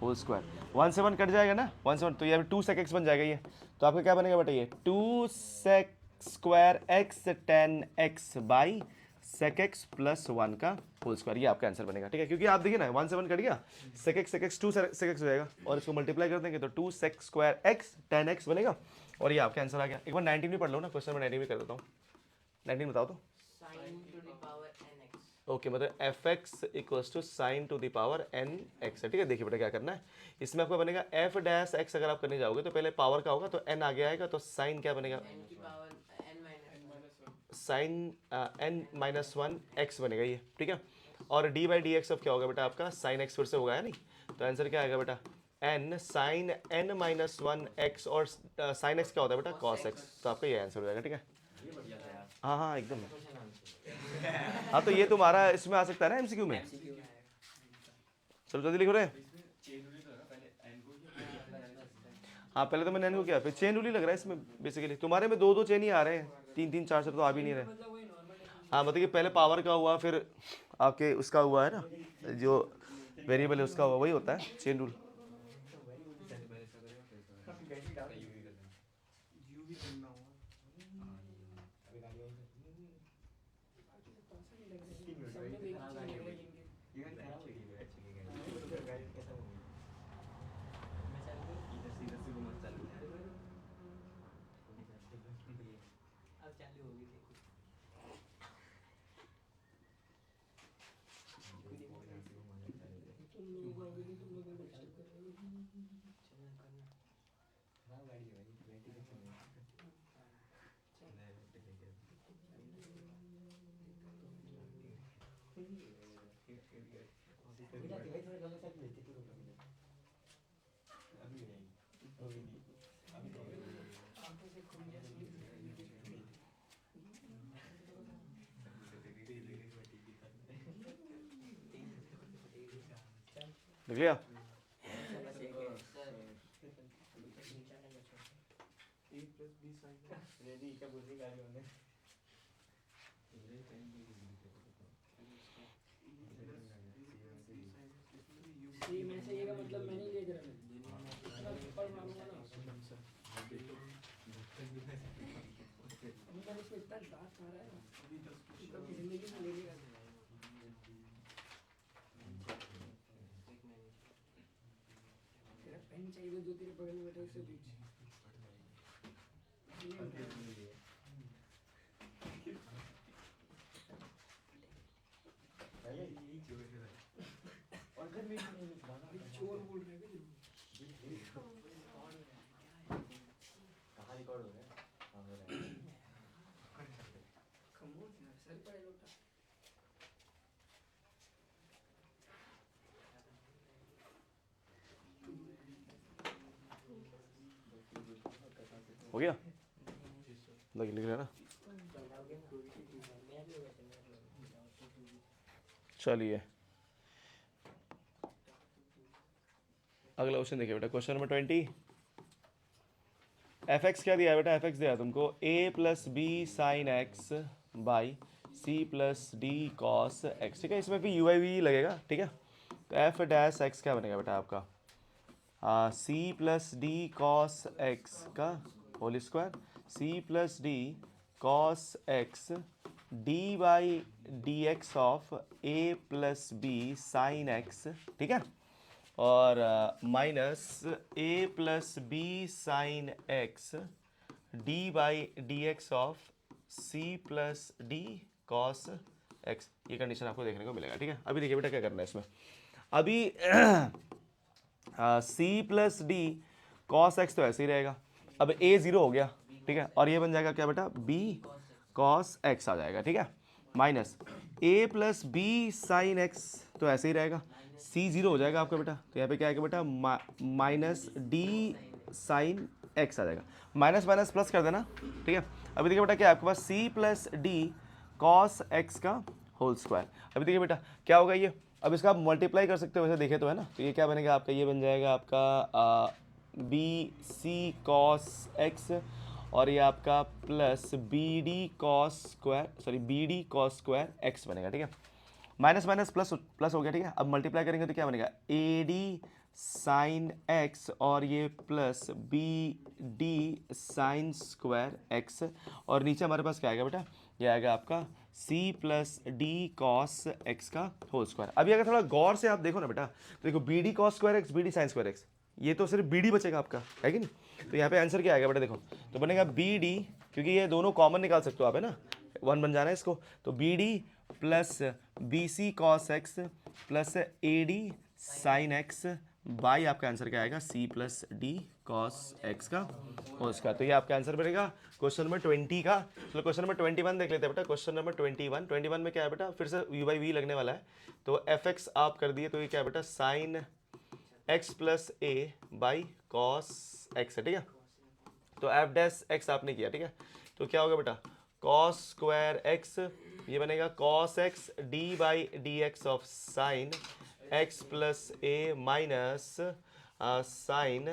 होल स्क्वायर। 1 से 1 कट जाएगा ना, 1 से 1 तो ये 2 सेक एक्स बन जाएगा ये, तो आपका क्या बनेगा बेटा ये 2 sec square X tan X by sec X plus 1 का होल स्क्वायर, ये आपका आंसर बनेगा, ठीक है। क्योंकि आप देखिए ना 1 से 1 कट गया, सेक एक्स 2 सेक एक्स हो जाएगा, और इसको मल्टीप्लाई कर देंगे तो 2 sec square X tan X बनेगा, और ये आपका आंसर आ गया। एक बार 19 भी पढ़ लो ना, क्वेश्चन में 19 भी कर देता हूँ। 19 बताओ तो। sin to the power nx। Okay मतलब F x equals to sine to the power n x है, ठीक है। देखिए बेटा क्या करना है, इसमें आपका बनेगा एफ डैश एक्स, अगर आप करने जाओगे तो पहले पावर का होगा तो एन आगे आएगा, तो साइन क्या बनेगा n की power n minus 1। Sine N minus 1 X बनेगा ये, ठीक है। और डी बाई डी एक्स अब क्या होगा बेटा आपका साइन एक्स फिर से होगा है नहीं, तो आंसर क्या आएगा बेटा N sine N minus 1 X, और साइन एक्स क्या होता है बेटा कॉस एक्स, तो आपका ये आंसर हो जाएगा, ठीक है। ये बढ़िया था यार। हाँ हाँ एकदम, हाँ तो ये तुम्हारा इसमें आ सकता है ना एमसीक्यू में। चलो जल्दी लिखो रहे हैं। इसमें चेन रूल तो है पहले एन को किया, हाँ पहले तो मैंने एन को किया, फिर चेन रूल ही लग रहा है इसमें बेसिकली। तुम्हारे में 2-2 चेन ही आ रहे हैं, 3-3 4 तो आ भी नहीं रहे। मतलब वही नॉर्मल हाँ मतलब कि पहले पावर का हुआ, फिर आपके उसका हुआ है ना जो वेरिएबल है उसका हुआ, वही होता है चेन रूल। यू भी करना होगा। अब चालू होगी देखो। देख लिया। ए प्लस बी साइन ये मैं से ये का मतलब मैं नहीं देख रहा, मैं पढ़ मारूंगा ना। मतलब इसमें इतना डार्क आ रहा है ना, कभी जिंदगी में लेने का तेरा पेन चाहिए तो जो तेरे बगल में बैठा है उससे पूछ। चोर बोल रहे हैं खमोश यार, सर पड़े लोटा। हो गया लिख रहे हैं ना। चलिए अगला क्वेश्चन देखिए बेटा, क्वेश्चन नंबर 20। एफ एक्स क्या दिया है बेटा, एफ एक्स दिया है तुमको a plus b sine x by c plus D cos x, ठीक है। इसमें भी यू आई वी लगेगा, ठीक है। तो एफ डैश एक्स क्या बनेगा बेटा आपका सी प्लस डी कॉस एक्स का whole square, c plus D cos x D by D x of a plus b sine x, ठीक है। और minus a plus b sine x D by D x of c plus D cos x, ये condition आपको देखने को मिलेगा, ठीक है। अभी देखिए बेटा क्या करना है इसमें, अभी C plus D cos X तो ऐसे ही रहेगा, अब ए ज़ीरो हो गया, ठीक है। और ये बन जाएगा क्या बेटा बी कॉस एक्स आ जाएगा, ठीक है। Minus a plus b sine x तो ऐसे ही रहेगा, सी ज़ीरो हो जाएगा आपका बेटा, तो यहाँ पे क्या आएगा बेटा माइनस डी साइन एक्स आ जाएगा, माइनस माइनस प्लस कर देना, ठीक है। अभी देखिए बेटा क्या है आपके पास c plus D cos x का होल स्क्वायर। अभी देखिए बेटा क्या होगा ये, अब इसका आप मल्टीप्लाई कर सकते हो वैसे देखे तो, है ना। तो ये क्या बनेगा आपका, ये बन जाएगा आपका बी सी कॉस एक्स और ये आपका plus B D cos square, sorry B D cos square X बनेगा, ठीक है। माइनस माइनस प्लस प्लस हो गया, ठीक है। अब मल्टीप्लाई करेंगे तो क्या बनेगा, ए डी साइन एक्स और ये plus B D sine square X, और नीचे हमारे पास क्या आएगा बेटा, ये आएगा आपका सी प्लस डी कॉस एक्स का होल स्क्वायर। अभी अगर थोड़ा गौर से आप देखो ना बेटा, तो देखो B D cos square X, B D sine square X, ये तो सिर्फ बी डी बचेगा आपका, है कि नहीं। तो यहाँ पे आंसर क्या आएगा बेटा, देखो तो बनेगा बी डी, क्योंकि ये दोनों कॉमन निकाल सकते हो आप, है ना, वन बन जाना है इसको, तो B D plus B C cos x plus A D sine x by आपका आंसर क्या आएगा, C plus D cos x का होल स्क्वायर। तो ये आपका आंसर बनेगा क्वेश्चन नंबर 20 का। चलो क्वेश्चन नंबर 21 देख लेते हैं बेटा। क्वेश्चन नंबर 21 में क्या है बेटा, फिर से u बाई वी लगने वाला है, तो एफ एक्स आप कर दिए, तो ये क्या है बेटा, sine x plus A by cos x है, ठीक है। तो एफ डैश एक्स आपने किया, ठीक है। तो क्या होगा बेटा, कॉस स्क्वायर एक्स, ये बनेगा cos x D by D x of sine x plus A minus sine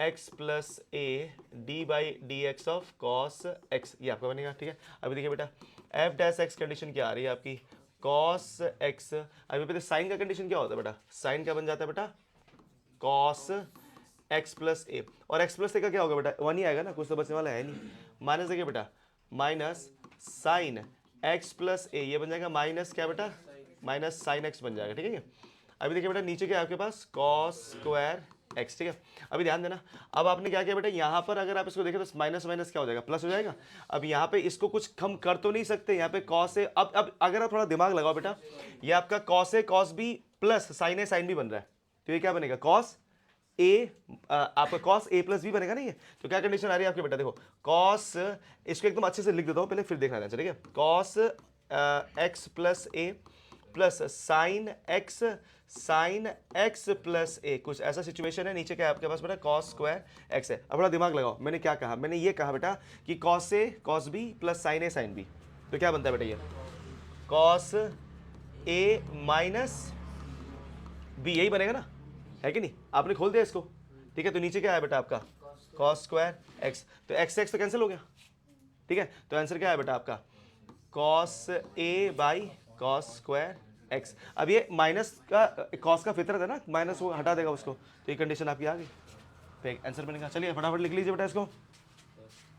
x plus A D by D x of cos x, ये आपका बनेगा, ठीक है। अभी देखिए बेटा एफ डैश एक्स कंडीशन क्या आ रही है आपकी, कॉस एक्स। अभी बेटा साइन का कंडीशन क्या होता है बेटा, साइन क्या बन जाता है बेटा, कॉस एक्स प्लस ए, और एक्स प्लस ए का क्या होगा बेटा, वन ही आएगा ना, कुछ तो बचने वाला है नहीं। माइनस देखिए बेटा, माइनस साइन एक्स प्लस ए, ये बन जाएगा माइनस क्या बेटा, माइनस साइन एक्स बन जाएगा, ठीक है। अभी देखिए बेटा नीचे क्या है आपके पास, कॉस स्क्वायर एक्स, ठीक है। अभी ध्यान देना, अब आपने क्या किया बेटा, यहाँ पर अगर आप इसको देखें तो माइनस माइनस क्या हो जाएगा, प्लस हो जाएगा। अब यहाँ पे इसको कुछ हम कर तो नहीं सकते, यहाँ पे कॉस ए, अब अगर आप थोड़ा दिमाग लगाओ बेटा, ये आपका cos A cos B plus sign A sine B बन रहा है, तो ये क्या बनेगा, कॉस ए, आपका कॉस ए प्लस बी बनेगा नहीं है। तो क्या कंडीशन आ रही है आपके बेटा, देखो कॉस, इसको एकदम अच्छे से लिख देता हूँ पहले, फिर देखना ठीक है। कॉस एक्स प्लस ए प्लस साइन एक्स प्लस ए, कुछ ऐसा सिचुएशन है। नीचे क्या है आपके पास बेटा, कॉस स्क्वायर एक्स है। अब बड़ा दिमाग लगाओ, मैंने क्या कहा, मैंने ये कहा बेटा कि cos A cos B plus sign A sine B, तो क्या बनता है बेटा, ये कॉस ए माइनस बी, यही बनेगा ना, है कि नहीं। आपने खोल दिया इसको, ठीक है। तो नीचे क्या है बेटा आपका, कॉस स्क्वायर एक्स, तो एक्स एक्स तो कैंसिल हो गया, ठीक है। तो आंसर क्या है बेटा आपका, cos A by cos square x. अब ये माइनस का कॉस का फितरत है ना, माइनस वो हटा देगा उसको, तो ये कंडीशन आपकी आ गई, तो एक आंसर बनेगा। चलिए फटाफट लिख लीजिए बेटा इसको,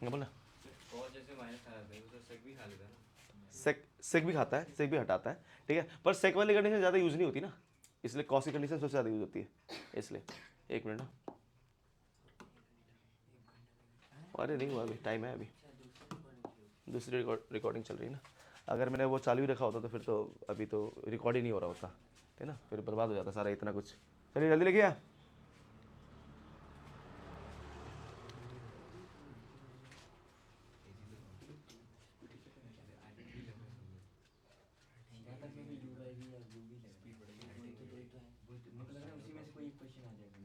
बोलना कॉस जैसे माइनस आ जाता है, वो तो सेक भी खा लेता है ना, सेक भी खाता है, सेक भी हटाता है, ठीक है। पर सेक वाली कंडीशन ज़्यादा यूज़ नहीं होती ना, इसलिए कॉस की कंडीशन सबसे ज़्यादा यूज़ होती है, इसलिए। एक मिनट ना, अरे नहीं हुआ अभी, टाइम है अभी, दूसरी रिकॉर्डिंग चल रही है ना। अगर मैंने वो चालू ही रखा होता तो फिर तो अभी तो रिकॉर्ड ही नहीं हो रहा होता, है ना, फिर बर्बाद हो जाता सारा इतना कुछ। चलिए जल्दी लिखिए। उसी में से कोई क्वेश्चन आ जाएगा।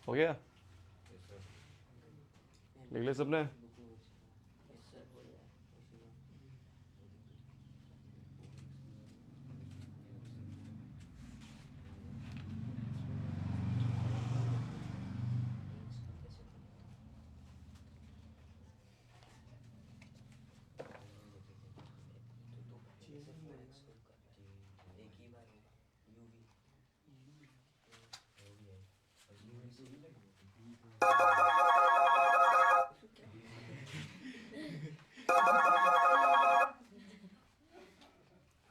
हो गया, लिख ले सबने।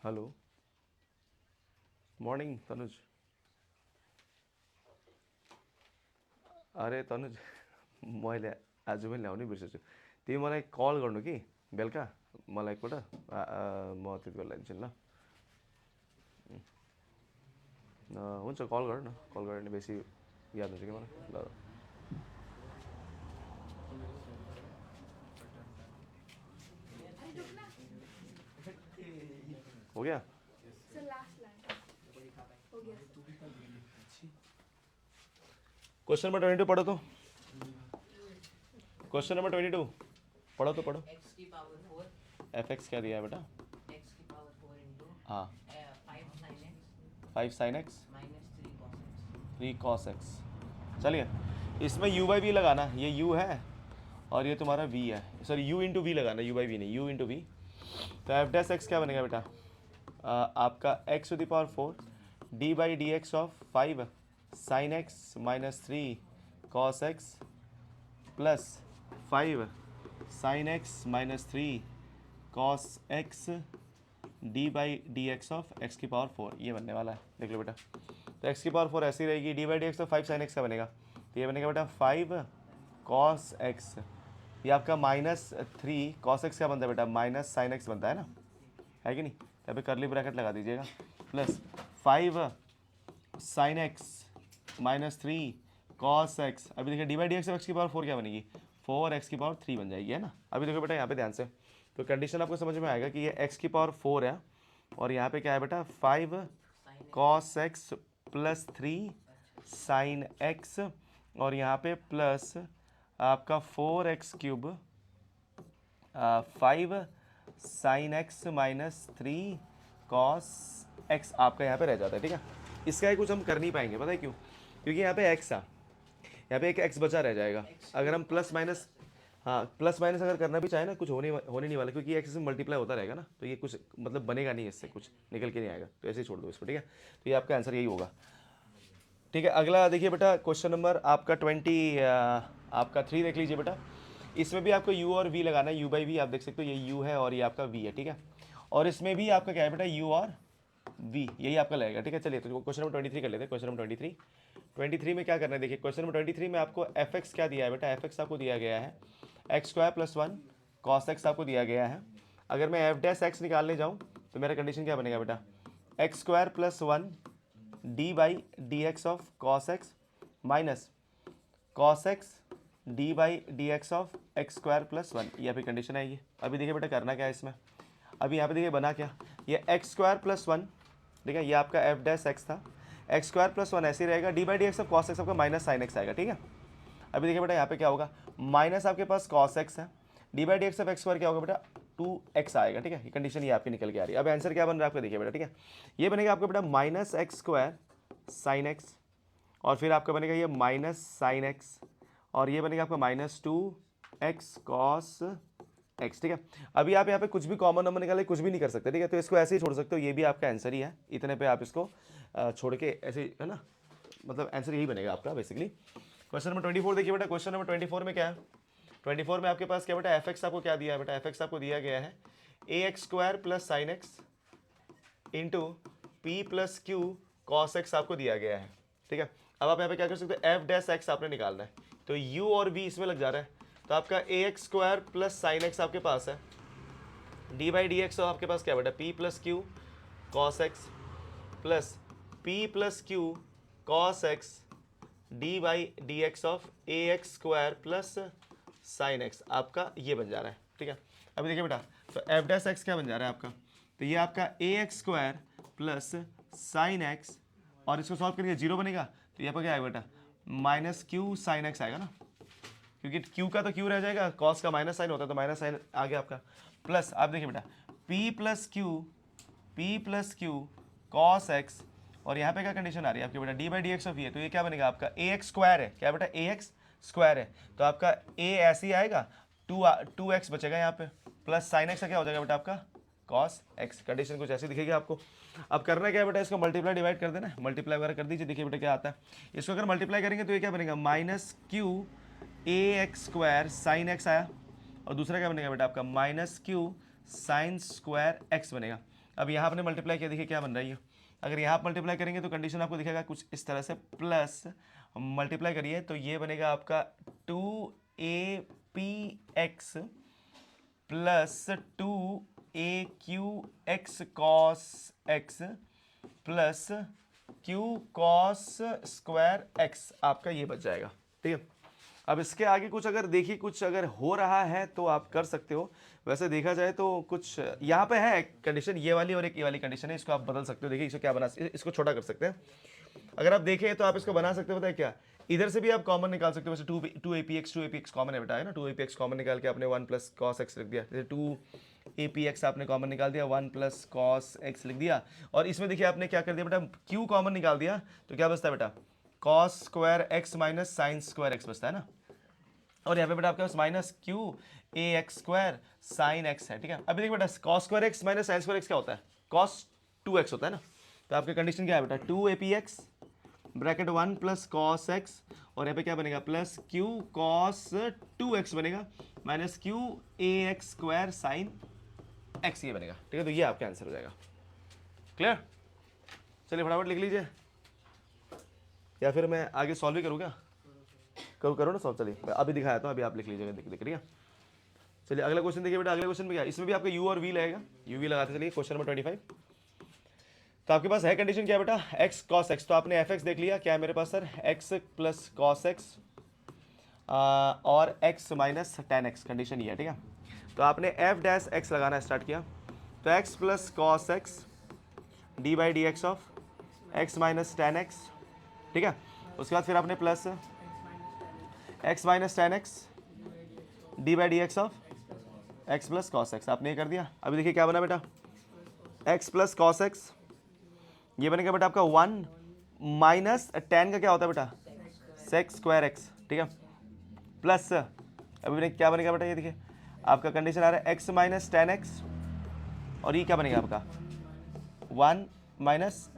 Hello, morning Tanuj. अरे तनुज मैले आज मैले ल्याउनै बिर्सेछु। तिमी मलाई कल गर्नु कि बेलुका मलाई एकपल्ट म त्यति बेला ल्याइदिन्छु नि ल। हुन्छ कल गर न, कल गरेर नि बेसी याद हुन्छ कि मलाई। ल हो गया। सर लास्ट लाइन हो गया सर। क्वेश्चन नंबर 22 पढ़ो तो। क्वेश्चन नंबर 22 पढ़ो तो पढ़ो। x की पावर 4 एफ एक्स क्या दिया है बेटा? x की पावर 4 इंटू हाँ 5 sin x 5 sin x minus 3 cos x। चलिए इसमें u बाई वी लगाना, ये u है और ये तुम्हारा v है, सॉरी u इंटू वी लगाना, u बाई वी नहीं, u इंटू वी। तो एफ डैश एक्स क्या बनेगा बेटा? आपका x to the power 4 D by D x of 5 sin x minus 3 cos x plus 5 sin x minus 3 cos x D by D x of x की power 4, ये बनने वाला है। देख लो बेटा, तो x की पावर 4 ऐसी रहेगी, D by D x of 5 sin x का बनेगा, तो ये बनेगा बेटा 5 cos x। ये आपका माइनस 3 cos x क्या बनता है बेटा? माइनस sin x बनता है ना, है कि नहीं? यहाँ पे करली ब्रैकेट लगा दीजिएगा, plus 5 sin x minus 3 cos x। अभी देखिए D by D x of x की पावर 4 क्या बनेगी? 4x की पावर 3 बन जाएगी, है ना। अभी देखो बेटा यहाँ पे ध्यान से, तो कंडीशन आपको समझ में आएगा कि ये x की पावर 4 है और यहाँ पे क्या है बेटा? 5 cos x plus 3 sin x और यहाँ पे प्लस आपका 4x cube 5 sin x minus 3 cos x आपका यहाँ पे रह जाता है, ठीक है। इसका ही कुछ हम कर नहीं पाएंगे, पता है क्यों? क्योंकि यहाँ पे x आ, यहाँ पे एक x बचा रह जाएगा। अगर हम प्लस माइनस, हाँ प्लस माइनस अगर करना भी चाहे ना, कुछ होने नहीं वाला, क्योंकि x से मल्टीप्लाई होता रहेगा ना, तो ये कुछ मतलब बनेगा नहीं, इससे कुछ निकल के नहीं आएगा, तो ऐसे ही छोड़ दो इसको, ठीक है। तो ये आपका आंसर यही होगा, ठीक है। अगला देखिए बेटा, क्वेश्चन नंबर आपका 3 देख लीजिए बेटा। इसमें भी आपको u और v लगाना है, u बाई वी आप देख सकते हो, ये u है और ये आपका v है, ठीक है। और इसमें भी आपका क्या है बेटा? u और v, यही आपका लगेगा, ठीक है। चलिए तो क्वेश्चन नंबर 23 कर लेते हैं। क्वेश्चन नंबर 23 में क्या करना है? देखिए क्वेश्चन नंबर 23 में आपको एफ एक्स क्या दिया है बेटा? एफ एक्स आपको दिया गया है x square plus 1 cos x आपको दिया गया है। अगर मैं एफ डैश एक्स निकालने जाऊँ तो मेरा कंडीशन क्या बनेगा बेटा? X square plus 1 D by D x of cos x minus cos x D by D x of x square plus 1, ये अभी कंडीशन आएगी। अभी देखिए बेटा करना क्या है इसमें, अभी यहाँ पे देखिए बना क्या, ये एक्स स्क्वायर प्लस 1, ठीक है, ये आपका एफ डैश एक्स था, एक्स स्क्वायर प्लस 1 ऐसे ही रहेगा, D by D x of cos x आपका माइनस साइन एक्स आएगा, ठीक है। अभी देखिए बेटा यहाँ पे क्या होगा, माइनस आपके पास cos x है, D by D x of x square क्या होगा बेटा? 2x आएगा, ठीक है। ये कंडीशन ये आपकी निकल के आ रही है। अब आंसर क्या बन रहा है आपका? देखिए बेटा, ठीक है, ये बनेगा आपका बेटा minus x square sine x और फिर आपका बनेगा ये माइनस साइन एक्स और ये बनेगा आपका माइनस 2x cos x, ठीक है। अभी आप यहाँ पे कुछ भी कॉमन नंबर निकाले, कुछ भी नहीं कर सकते, ठीक है, तो इसको ऐसे ही छोड़ सकते हो, ये भी आपका आंसर ही है। इतने पे आप इसको छोड़ के ऐसे, है ना, मतलब आंसर यही बनेगा आपका बेसिकली। क्वेश्चन नंबर 24 देखिए बेटा। क्वेश्चन नंबर 24 में क्या है? 24 में आपके पास क्या बेटा? एफ एक्स आपको क्या दिया है बेटा? एफ एक्स आपको दिया गया है a x square plus sine x into p plus q cos x आपको दिया गया है, ठीक है। अब आप यहाँ पे क्या कर सकते हो? एफ डैश एक्स आपने निकालना है, तो u और v इसमें लग जा रहा है, तो आपका a x square plus sine x आपके पास है, डी बाई डी एक्स आपके पास क्या बेटा? P plus q cos x plus P plus q cos x D by D x of a x square plus sine x आपका ये बन जा रहा है, ठीक है। अभी देखिए बेटा, तो एफ डैश एक्स क्या बन जा रहा है आपका? तो ये आपका a x square plus sine x और इसको सॉल्व करेंगे 0 बनेगा, तो यहाँ पर क्या है बेटा? माइनस क्यू साइन एक्स आएगा ना, क्योंकि क्यू का तो क्यू रह जाएगा, कॉस का माइनस साइन होता है तो माइनस साइन आ गया आपका, प्लस आप देखिए बेटा P plus q cos x, और यहाँ पे क्या कंडीशन आ रही है आपकी बेटा d by D x of ये, तो ये क्या बनेगा आपका ए एक्स स्क्वायर है, क्या बेटा ए एक्स स्क्वायर है, तो आपका ए ऐसे ही आएगा, टू एक्स बचेगा यहाँ पे, प्लस साइन एक्स का क्या हो जाएगा बेटा आपका कॉस एक्स। कंडीशन कुछ ऐसी दिखेगी आपको। अब करना क्या है बेटा, इसको मल्टीप्लाई डिवाइड कर देना, मल्टीप्लाई वगैरह कर दीजिए, देखिए बेटा क्या आता है। इसको अगर मल्टीप्लाई करेंगे तो ये क्या बनेगा minus q a x square sine x आया, और दूसरा क्या बनेगा बेटा आपका minus Q sine square X बनेगा। अब यहाँ आपने मल्टीप्लाई किया, देखिए क्या बन रही है, अगर यहाँ आप मल्टीप्लाई करेंगे तो कंडीशन आपको दिखेगा कुछ इस तरह से, प्लस मल्टीप्लाई करिए तो ये बनेगा आपका 2apx plus 2aqx cos x plus q cos square x, आपका ये बच जाएगा। ठीक है, अब इसके आगे कुछ अगर देखिए कुछ अगर हो रहा है तो आप कर सकते हो, वैसे देखा जाए तो कुछ यहाँ पे है कंडीशन ये वाली और एक ये वाली कंडीशन है, इसको आप बदल सकते हो। देखिए इसको क्या बना, इसको छोटा कर सकते हैं। अगर आप देखें तो आप इसको बना सकते हो, पता है क्या, इधर से भी आप कॉमन निकाल सकते हो, वैसे 2apx कॉमन है बेटा, है ना, 2apx कॉमन निकाल के आपने 1 प्लस कॉस एक्स लिख दिया, जैसे 2apx आपने कॉमन निकाल दिया, 1 प्लस कॉस एक्स लिख दिया, और इसमें देखिए आपने क्या कर दिया बेटा, q कॉमन निकाल दिया तो क्या बचता है बेटा cos square x minus sine square x बचता है ना, और यहाँ पे बेटा आपके पास minus q a x square sine x है। ठीक है, अभी देखिए बेटा cos square x minus sine square x क्या होता है, कॉस 2x होता है ना, तो आपकी कंडीशन क्या है बेटा 2apx bracket 1 plus cos x, और यहाँ पे क्या बनेगा प्लस क्यू कॉस 2x बनेगा minus q a x square sine x, ये बनेगा। ठीक है, तो ये आपका आंसर हो जाएगा। क्लियर, चलिए फटाफट लिख लीजिए, या फिर मैं आगे सॉल्व ही करूँ क्या, करो ना सॉल्व, चलिए अभी दिखाया था, अभी आप लिख लीजिएगा, देख ठीक है। चलिए अगला क्वेश्चन देखिए बेटा, अगले क्वेश्चन में क्या है, इसमें भी आपका u और v लगेगा, u v लगाते चलिए। क्वेश्चन नंबर 25, तो आपके पास है कंडीशन क्या बेटा x cos x, तो आपने fx देख लिया, क्या है मेरे पास sir x plus cos x और x minus tan x, condition ये है। ठीक है, तो आपने f डैश x लगाना स्टार्ट किया, तो x plus cos x D by D x of x minus tan x. ठीक है, उसके बाद फिर आपने plus x minus tan x D by D x of x plus cos x, आपने ये कर दिया। अभी देखिए क्या बना बेटा x प्लस कॉस एक्स, ये बनेगा बेटा आपका 1 माइनस टेन का क्या होता है बेटा सेक्स स्क्वायर एक्स। ठीक है, प्लस अभी क्या बनेगा बेटा, ये देखिए आपका कंडीशन आ रहा है x माइनस टेन एक्स, और ये क्या बनेगा आपका 1 माइनस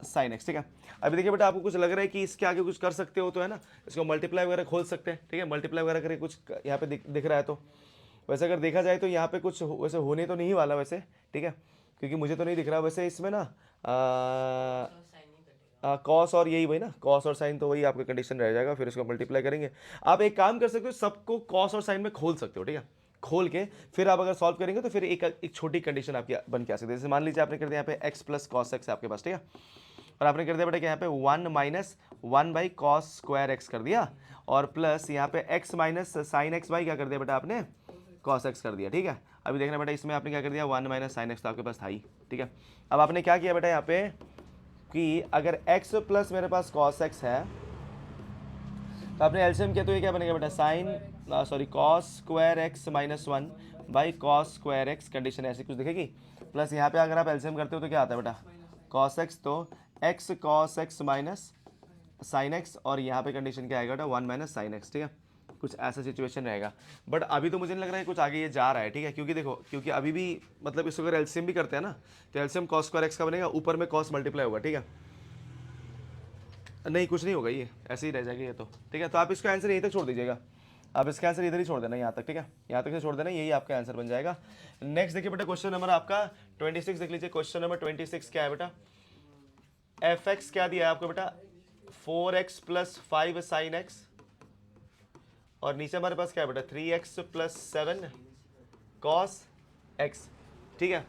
साइन एक्स। ठीक है, अभी देखिए बेटा आपको कुछ लग रहा है कि इसके आगे कुछ कर सकते हो तो है ना, इसको मल्टीप्लाई वगैरह खोल सकते हैं। ठीक है, मल्टीप्लाई वगैरह करके कुछ यहाँ पे दिख रहा है, तो वैसे अगर देखा जाए तो यहाँ पे कुछ वैसे होने तो नहीं वाला वैसे। ठीक है, क्योंकि मुझे तो नहीं दिख रहा वैसे इसमें ना कॉस और यही वही ना, कॉस और साइन, तो वही आपका कंडीशन रह जाएगा, फिर इसको मल्टीप्लाई करेंगे। आप एक काम कर सकते हो, सबको कॉस और साइन में खोल सकते हो। ठीक है, खोल के फिर आप अगर सॉल्व करेंगे तो फिर एक छोटी कंडीशन आपकी बन के आ सकती है। जैसे मान लीजिए आपने कर दिया यहाँ पे x प्लस कॉस एक्स आपके पास, ठीक है, और आपने कर दिया बेटा कि यहाँ पे 1 minus 1 by cos square x कर दिया, और प्लस यहाँ पे x minus sine x by क्या कर दिया बेटा आपने कॉस एक्स कर दिया। ठीक है, अभी देखना बेटा इसमें आपने क्या कर दिया 1 माइनस साइन एक्स तो आपके पास था ही। ठीक है, अब आपने क्या किया बेटा यहाँ पे कि अगर x प्लस मेरे पास कॉस एक्स है तो आपने एलसीएम किया, तो ये क्या बनेगा बेटा sine cos square x minus 1 by cos square x, condition ऐसी कुछ दिखेगी। प्लस यहाँ पे अगर आप एलसीएम करते हो तो क्या आता है बेटा कॉस एक्स, तो x cos x minus sine x, और यहाँ पे कंडीशन क्या आएगा बेटा 1 माइनस साइन एक्स। ठीक है, कुछ ऐसा सिचुएशन रहेगा, बट अभी तो मुझे नहीं लग रहा है कुछ आगे ये जा रहा है। ठीक है, क्योंकि देखो क्योंकि अभी भी मतलब इसको अगर एलसीएम भी करते हैं ना तो एलसीएम कॉस स्क्वायर एक्स का बनेगा, ऊपर में कॉस मल्टीप्लाई होगा। ठीक है, नहीं कुछ नहीं होगा, ये ऐसे ही रह जाएगा ये तो। ठीक है, तो आप इसका आंसर यहीं तक छोड़ दीजिएगा, आप इसका आंसर इधर ही छोड़ देना यहाँ तक। ठीक है, यहाँ तक से छोड़ देना, यही आपका आंसर बन जाएगा। नेक्स्ट देखिए बेटा क्वेश्चन नंबर आपका 26 देख लीजिए। क्वेश्चन नंबर 26 क्या है बेटा, एफ एक्स क्या दिया है आपको बेटा 4x प्लस 5 साइन एक्स, और नीचे हमारे पास क्या है बेटा 3x प्लस 7 कॉस एक्स। ठीक है,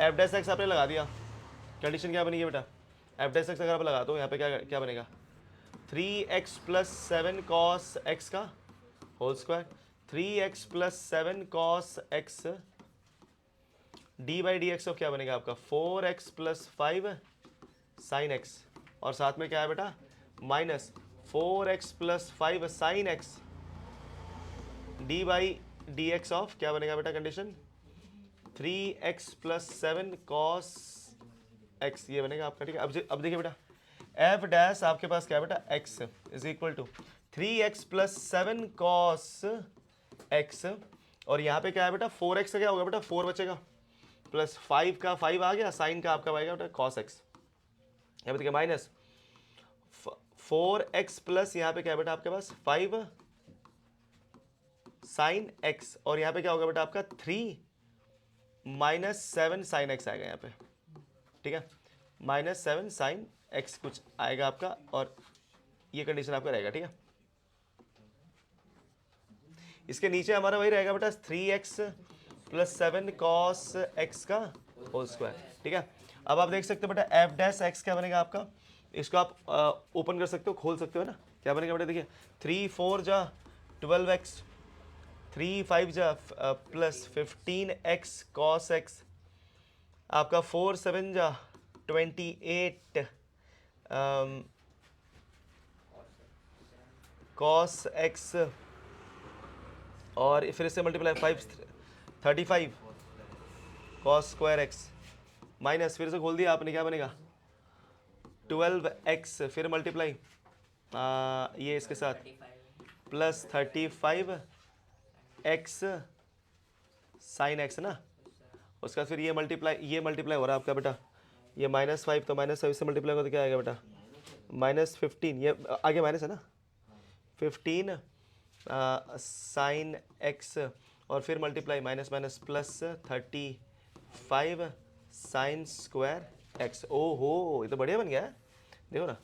एफ डैश एक्स आपने लगा दिया, कंडीशन क्या बनेगी बेटा एफ डैश एक्स अगर आप लगा दो यहाँ पे क्या क्या बनेगा 3x प्लस 7 कॉस एक्स का whole square, 3x plus 7 cos x D by D x of क्या बनेगा आपका 4x प्लस 5 साइन एक्स, और साथ में क्या है बेटा minus 4x plus 5 sine x D by D x of क्या बनेगा बेटा condition 3x plus 7 cos x, ये बनेगा आपका, ठीक है। अब देखिए बेटा एफ डैश आपके पास क्या है बेटा x is equal to 3x plus 7 cos x, और यहाँ पे क्या है बेटा 4x का क्या होगा बेटा 4 बचेगा, प्लस 5 का 5 आ गया, साइन का आपका आएगा बेटा कॉस x, यहाँ पे देखिए माइनस 4x प्लस यहाँ पे क्या है बेटा आपके पास 5 साइन x, और यहाँ पे क्या होगा बेटा आपका 3 माइनस 7 साइन x आएगा यहाँ पे, ठीक है, माइनस 7 साइन x कुछ आएगा आपका, और ये कंडीशन आपका रहेगा, ठीक है। इसके नीचे हमारा वही रहेगा बेटा 3x प्लस 7 कॉस x का होल स्क्वायर, ठीक है। अब आप देख सकते हो बेटा एफ डैश एक्स क्या बनेगा आपका, इसको आप ओपन कर सकते हो, खोल सकते हो ना, क्या बनेगा बेटा देखिए 3 4 जा 12x, 3 5 जा प्लस 15x कॉस x, आपका 4 7 जा 28 कॉस x, और फिर से multiply 5 35 cos square x, minus फिर से खोल दिया आपने, क्या बनेगा 12x, फिर मल्टीप्लाई ये इसके साथ प्लस 35x साइन x ना, उसका फिर ये मल्टीप्लाई हो रहा है आपका बेटा, ये -5 तो -5 से मल्टीप्लाई होगा तो क्या आएगा बेटा -15, ये आगे माइनस है ना 15 साइन x, और फिर multiply minus minus plus 35 sine square x। ओहो ये तो बढ़िया बन गया है, देखो ना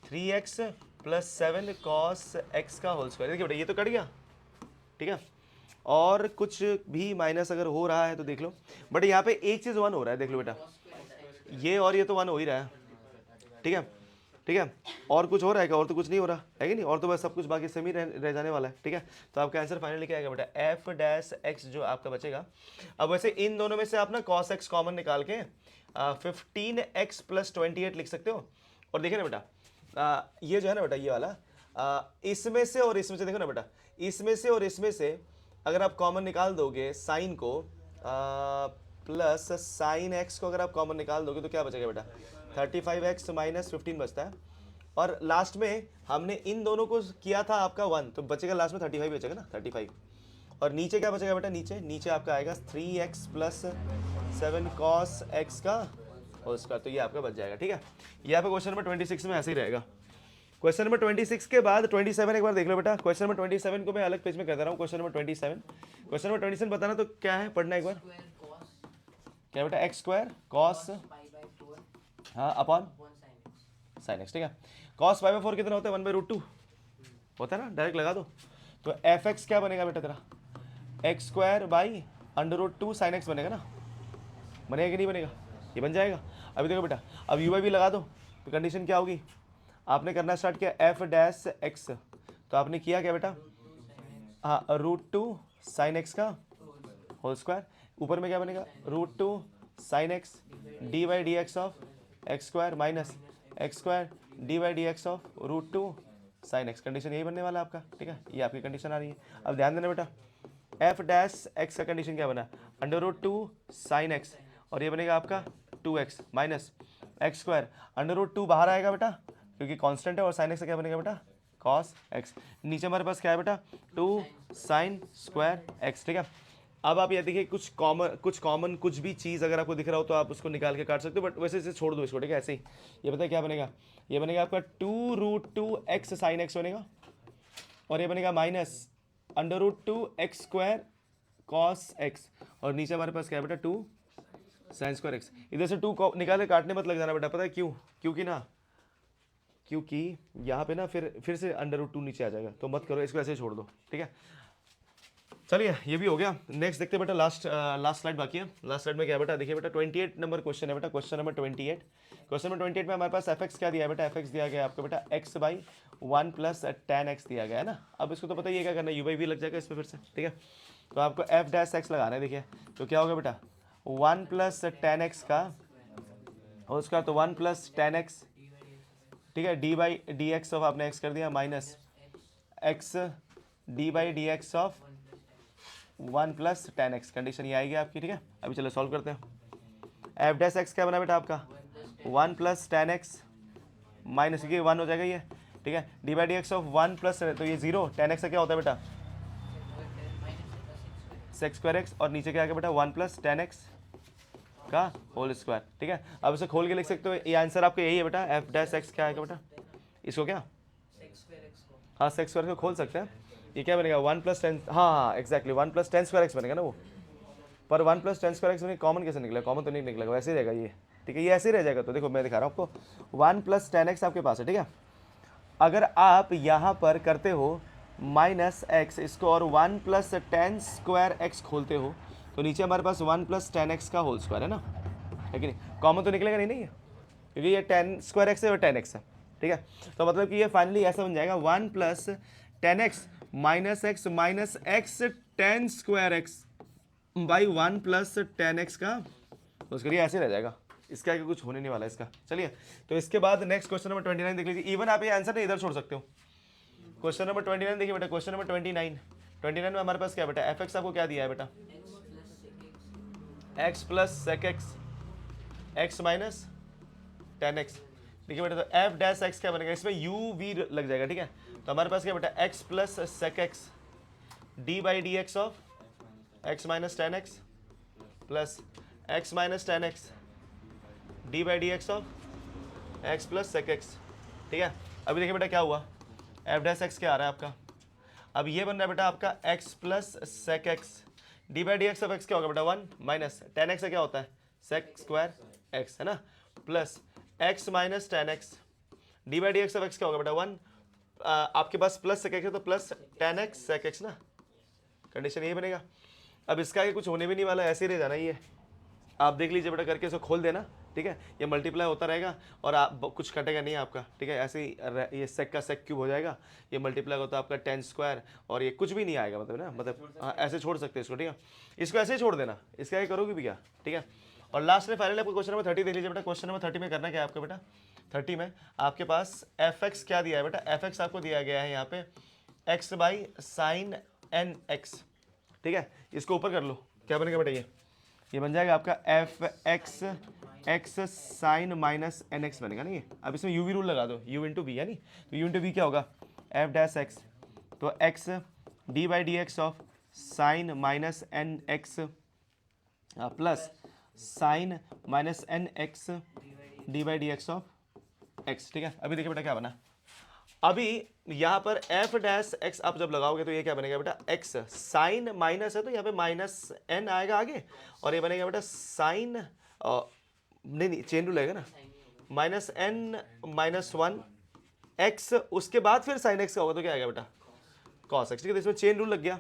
3x प्लस 7 कॉस x का होल स्क्वायर, देखिए बेटा ये तो कट गया, ठीक है। और कुछ भी माइनस अगर हो रहा है तो देख लो, बट यहाँ पे एक चीज़ 1 हो रहा है, देख लो बेटा ये और ये तो 1 हो ही रहा है, ठीक है, ठीक है। और कुछ हो रहा है क्या, और तो कुछ नहीं हो रहा है कि नहीं, और तो बस सब कुछ बाकी सेम ही रह जाने वाला है, ठीक है। तो आपका आंसर फाइनली क्या आएगा बेटा एफ डैश एक्स जो आपका बचेगा। अब वैसे इन दोनों में से आप ना कॉस एक्स कॉमन निकाल के 15x प्लस 28 लिख सकते हो, और देखिए ना बेटा ये जो है ना बेटा ये वाला इसमें से और इसमें से, देखो ना बेटा इसमें से और इसमें से अगर आप कॉमन निकाल दोगे साइन को प्लस साइन एक्स को अगर आप कॉमन निकाल दोगे तो क्या बचेगा बेटा 35x माइनस 15 बचता है, और लास्ट में हमने इन दोनों को किया था आपका 1, तो बचेगा लास्ट में 35 बचेगा ना 35, और नीचे क्या बचेगा बेटा नीचे आपका आएगा 3x प्लस 7 कॉस x का होल स्क्वायर, तो ये आपका बच जाएगा, ठीक है। ये आपका क्वेश्चन नंबर 26 में ऐसे ही रहेगा। क्वेश्चन नंबर 26 के बाद 27 एक बार देख लो बेटा, क्वेश्चन नंबर 27 को मैं अलग पेज में कर दे रहा हूँ। क्वेश्चन नंबर 27 बताना तो क्या है, पढ़ना एक बार क्या बेटा एक्स स्क्वायर कॉस हाँ अपॉन साइन एक्स, ठीक है। कॉस 5/4 कितना होता है 1/√2 होता है ना, डायरेक्ट लगा दो, तो एफ एक्स क्या बनेगा बेटा तेरा x square by √2 sine x बनेगा ना, बनेगा कि नहीं बनेगा, ये बन जाएगा। अभी देखो बेटा अब यू भी लगा दो, तो कंडीशन क्या होगी, आपने करना स्टार्ट किया एफ डैश एक्स, तो आपने किया क्या बेटा हाँ √2 साइन एक्स का होल स्क्वायर, ऊपर में क्या बनेगा √2 sine x D by D x of x square minus x square D by D x of √2 sine x, condition यही बनने वाला है आपका, ठीक है। ये आपकी कंडीशन आ रही है। अब ध्यान देना बेटा एफ डैश एक्स का कंडीशन क्या बना √2 साइन एक्स, और ये बनेगा आपका 2x माइनस एक्स स्क्वायर √2 बाहर आएगा बेटा क्योंकि कांस्टेंट है, और साइन एक्स का क्या बनेगा बेटा cos x, नीचे हमारे पास क्या है बेटा 2 साइन स्क्वायर x, ठीक है। अब आप ये देखिए कुछ कॉमन कुछ भी चीज़ अगर आपको दिख रहा हो तो आप उसको निकाल के काट सकते हो, बट वैसे इसे छोड़ दो इसको, ठीक है। ऐसे ही ये बताइए क्या बनेगा, ये बनेगा आपका 2√2x साइन एक्स बनेगा, और ये बनेगा minus √2x square cos x, और नीचे हमारे पास क्या है बेटा 2 साइन स्क्वायर एक्स। इधर से 2 निकाल के काटने मत लग जाना बेटा, पता है क्यों, क्योंकि यहाँ पे ना फिर से √2 नीचे आ जाएगा, तो मत करो, इसको ऐसे ही छोड़ दो, ठीक है। चलिए ये भी हो गया। नेक्स्ट देखते हैं बेटा, लास्ट स्लाइड बाकी है। लास्ट स्लाइड में क्या है बेटा, देखिए बेटा 28 नंबर क्वेश्चन है बेटा, क्वेश्चन नंबर 28। क्वेश्चन नंबर 28 में हमारे पास एफ एक्स क्या दिया है बेटा, एफ एक्स दिया गया है आपको बेटा x by 1 plus tan x दिया गया है ना। अब इसको तो पता ही है क्या करना है, यू बाई वी लग जाएगा इसमें फिर से, ठीक है। तो आपको एफ डैश एक्स लगाना है, देखिए तो क्या होगा बेटा 1 प्लस tan x का हो उसका, तो 1 प्लस tan x ठीक है, D by D x of आपने एक्स कर दिया minus x D by D x of 1 plus tan x, condition ये आएगी आपकी। ठीक है, अभी चलो सॉल्व करते हैं। एफ डैश एक्स क्या बना बेटा आपका 1 प्लस टेन एक्स माइनस, ये 1 हो जाएगा ये। ठीक है, D by D x of 1 plus, तो ये 0, टेन एक्स का क्या होता है बेटा सेक्स स्क्वायर एक्स, और नीचे क्या आ गया बेटा 1 प्लस टेन एक्स का होल स्क्वायर। ठीक है, अब इसे खोल के लिख सकते हो, ये आंसर आपका यही है बेटा। एफ डैश एक्स क्या आएगा बेटा, इसको क्या हाँ सेक्स स्क्वायर को खोल सकते हैं। ये क्या बनेगा 1 प्लस टेन, हाँ exactly 1 plus ten square X बनेगा ना वो, पर 1 प्लस टेन स्क्वायर एक्स में कॉमन कैसे निकला, कॉमन तो नहीं निकलेगा, वैसे ही रहेगा ये। ठीक है, ये ऐसे ही रह जाएगा। तो देखो मैं दिखा रहा हूँ आपको, 1 प्लस टेन एक्स आपके पास है। ठीक है, अगर आप यहाँ पर करते हो माइनस एक्स इसको और 1 प्लस टेन स्क्वायर एक्स खोलते हो, तो नीचे हमारे पास 1 प्लस टेन एक्स का होल स्क्वायर है ना, है कि नहीं, कॉमन तो निकलेगा नहीं है, क्योंकि ये टेन स्क्वायर एक्स है और टेन एक्स है। ठीक है, तो मतलब कि ये फाइनली ऐसा बन जाएगा 1 plus tan x minus x ten square x by 1 plus tan x का, तो उसके लिए ऐसे रह जाएगा, इसका आगे कुछ होने नहीं वाला इसका। चलिए, तो इसके बाद नेक्स्ट क्वेश्चन नंबर 29 देख लीजिए। इवन आप ये आंसर नहीं इधर छोड़ सकते हो। क्वेश्चन नंबर 29 देखिए बेटा, क्वेश्चन नंबर 29 में हमारे पास क्या बेटा, एफ एक्स आपको क्या दिया है बेटा X plus sec X X minus tan x. ठीक है बेटा, तो एफ डैश एक्स क्या बनेगा, इसमें यू वी लग जाएगा। ठीक है, तो हमारे पास क्या बेटा X plus sec x D by D x of X minus tan X plus X minus tan x D by D x of x plus sec X. ठीक है, अभी देखिए बेटा क्या हुआ, एफ डैश एक्स क्या आ रहा है आपका, अब ये बन रहा है बेटा आपका X plus sec x D by D x of X क्या होगा बेटा 1 माइनस टेन एक्स क्या होता है सेक स्क्वायर एक्स है ना, plus X minus tan x D by D x of X क्या होगा बेटा 1, आपके पास प्लस सेक एक्स है तो plus tan X sec X ना, कंडीशन यही बनेगा। अब इसका आगे कुछ होने भी नहीं वाला, ऐसे ही रह जाना ये, आप देख लीजिए बेटा करके इसको खोल देना। ठीक है, ये मल्टीप्लाई होता रहेगा और आप कुछ कटेगा नहीं आपका। ठीक है, ऐसे ही ये सेक का सेक क्यूब हो जाएगा, ये मल्टीप्लाई होता है आपका टेन स्क्वायर, और ये कुछ भी नहीं आएगा मतलब ना, मतलब हाँ ऐसे छोड़ सकते हैं इसको। ठीक है, इसको ऐसे ही छोड़ देना, इसका ये करोगे भी क्या। ठीक है, और लास्ट में फाइनली आपको क्वेश्चन नंबर 30 देख लीजिए बेटा। क्वेश्चन नंबर 30 में करना क्या है आपका बेटा, 30 में आपके पास एफ एक्स क्या दिया है बेटा, एफ एक्स आपको दिया गया है यहाँ पे X by sine N X. ठीक है, इसको ऊपर कर लो, क्या बनेगा बेटा ये बन जाएगा आपका F X X sine minus N X बनेगा ना ये। अब इसमें यू वी रूल लगा दो, यू इंटू बी है नहीं, तो यू इंटू बी क्या होगा एफ डैश एक्स, तो x D by D x of sine minus N x plus sine minus N x D by D x of x. ठीक है, अभी देखिए बेटा क्या बना, अभी यहाँ पर एफ डैश एक्स आप जब लगाओगे तो ये क्या बनेगा बेटा एक्स साइन माइनस है तो यहाँ पे माइनस एन आएगा आगे, और ये बनेगा बेटा साइन नहीं चेन रूल रहेगा ना, minus n minus one x, उसके बाद फिर साइन एक्स का होगा तो क्या आएगा बेटा कॉस एक्स। ठीक है, तो इसमें चेन रूल लग गया,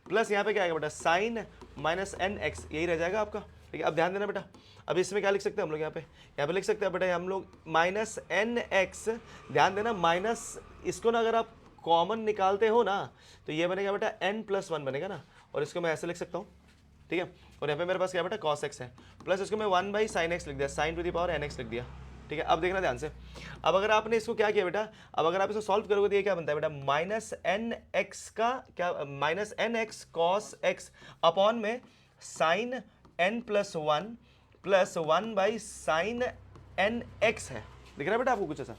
प्लस यहाँ पे क्या आएगा बेटा साइन माइनस एन एक्स, यही रह जाएगा आपका। ठीक है, अब ध्यान देना बेटा, अब इसमें क्या लिख सकते हैं हम लोग, यहाँ पे लिख सकते हैं बेटा हम लोग माइनस एन एक्स, ध्यान देना माइनस, इसको ना अगर आप कॉमन निकालते हो ना तो ये बनेगा बेटा एन प्लस वन बनेगा ना, और इसको मैं ऐसे लिख सकता हूँ। ठीक है, और यहाँ पे मेरे पास क्या बेटा कॉस एक्स है, प्लस इसको मैं 1 बाई साइन एक्स लिख दिया, sine to the power n x लिख दिया। ठीक है, अब देखना ध्यान से, अब अगर आपने इसको क्या किया बेटा, अब अगर आप इसको सॉल्व करोगे तो ये क्या बनता है बेटा माइनस एन एक्स का क्या, minus N x cos x upon में sine n plus one by sine N x है। दिख रहा है बेटा आपको कुछ ऐसा।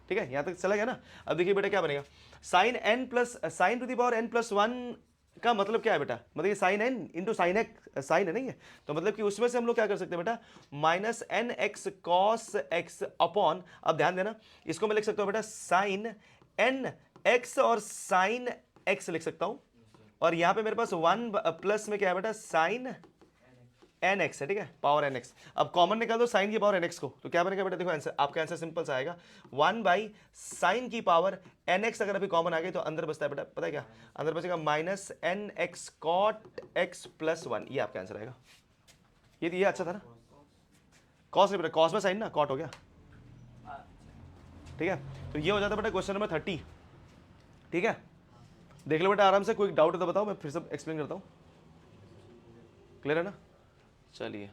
ठीक है, यहाँ तक चला गया ना। अब देखिए बेटा क्या बनेगा sine n plus sine to the power n plus one का मतलब क्या है बेटा, मतलब ये sine n into sine x, sine है नहीं है, तो मतलब कि उसमें से हम लोग क्या कर सकते हैं बेटा minus N x cos x upon, अब ध्यान देना इसको मैं लिख सकता हूँ बेटा साइन एन एक्स और साइन एक्स लिख सकता हूँ, और यहाँ पे मेरे पास 1 प्लस में क्या है बेटा साइन एन एक्स है। ठीक है, पावर एन एक्स, अब कॉमन निकाल दो साइन की पावर एन एक्स को, तो क्या बनेगा बेटा देखो आंसर, आपका आंसर सिंपल सा आएगा 1 बाई साइन की पावर एन एक्स, अगर अभी कॉमन आ गई तो अंदर बचता है बेटा, पता है क्या अंदर बचेगा minus N x cot x plus one, ये आपका आंसर आएगा। ये अच्छा था ना, कॉस नहीं बेटा, कॉस में साइन ना कॉट हो गया। ठीक है, तो ये हो जाता है बेटा क्वेश्चन नंबर 30। ठीक है, देख लो बेटा आराम से, कोई डाउट है तो बताओ, मैं फिर से एक्सप्लेन करता हूँ, क्लियर है ना। चलिए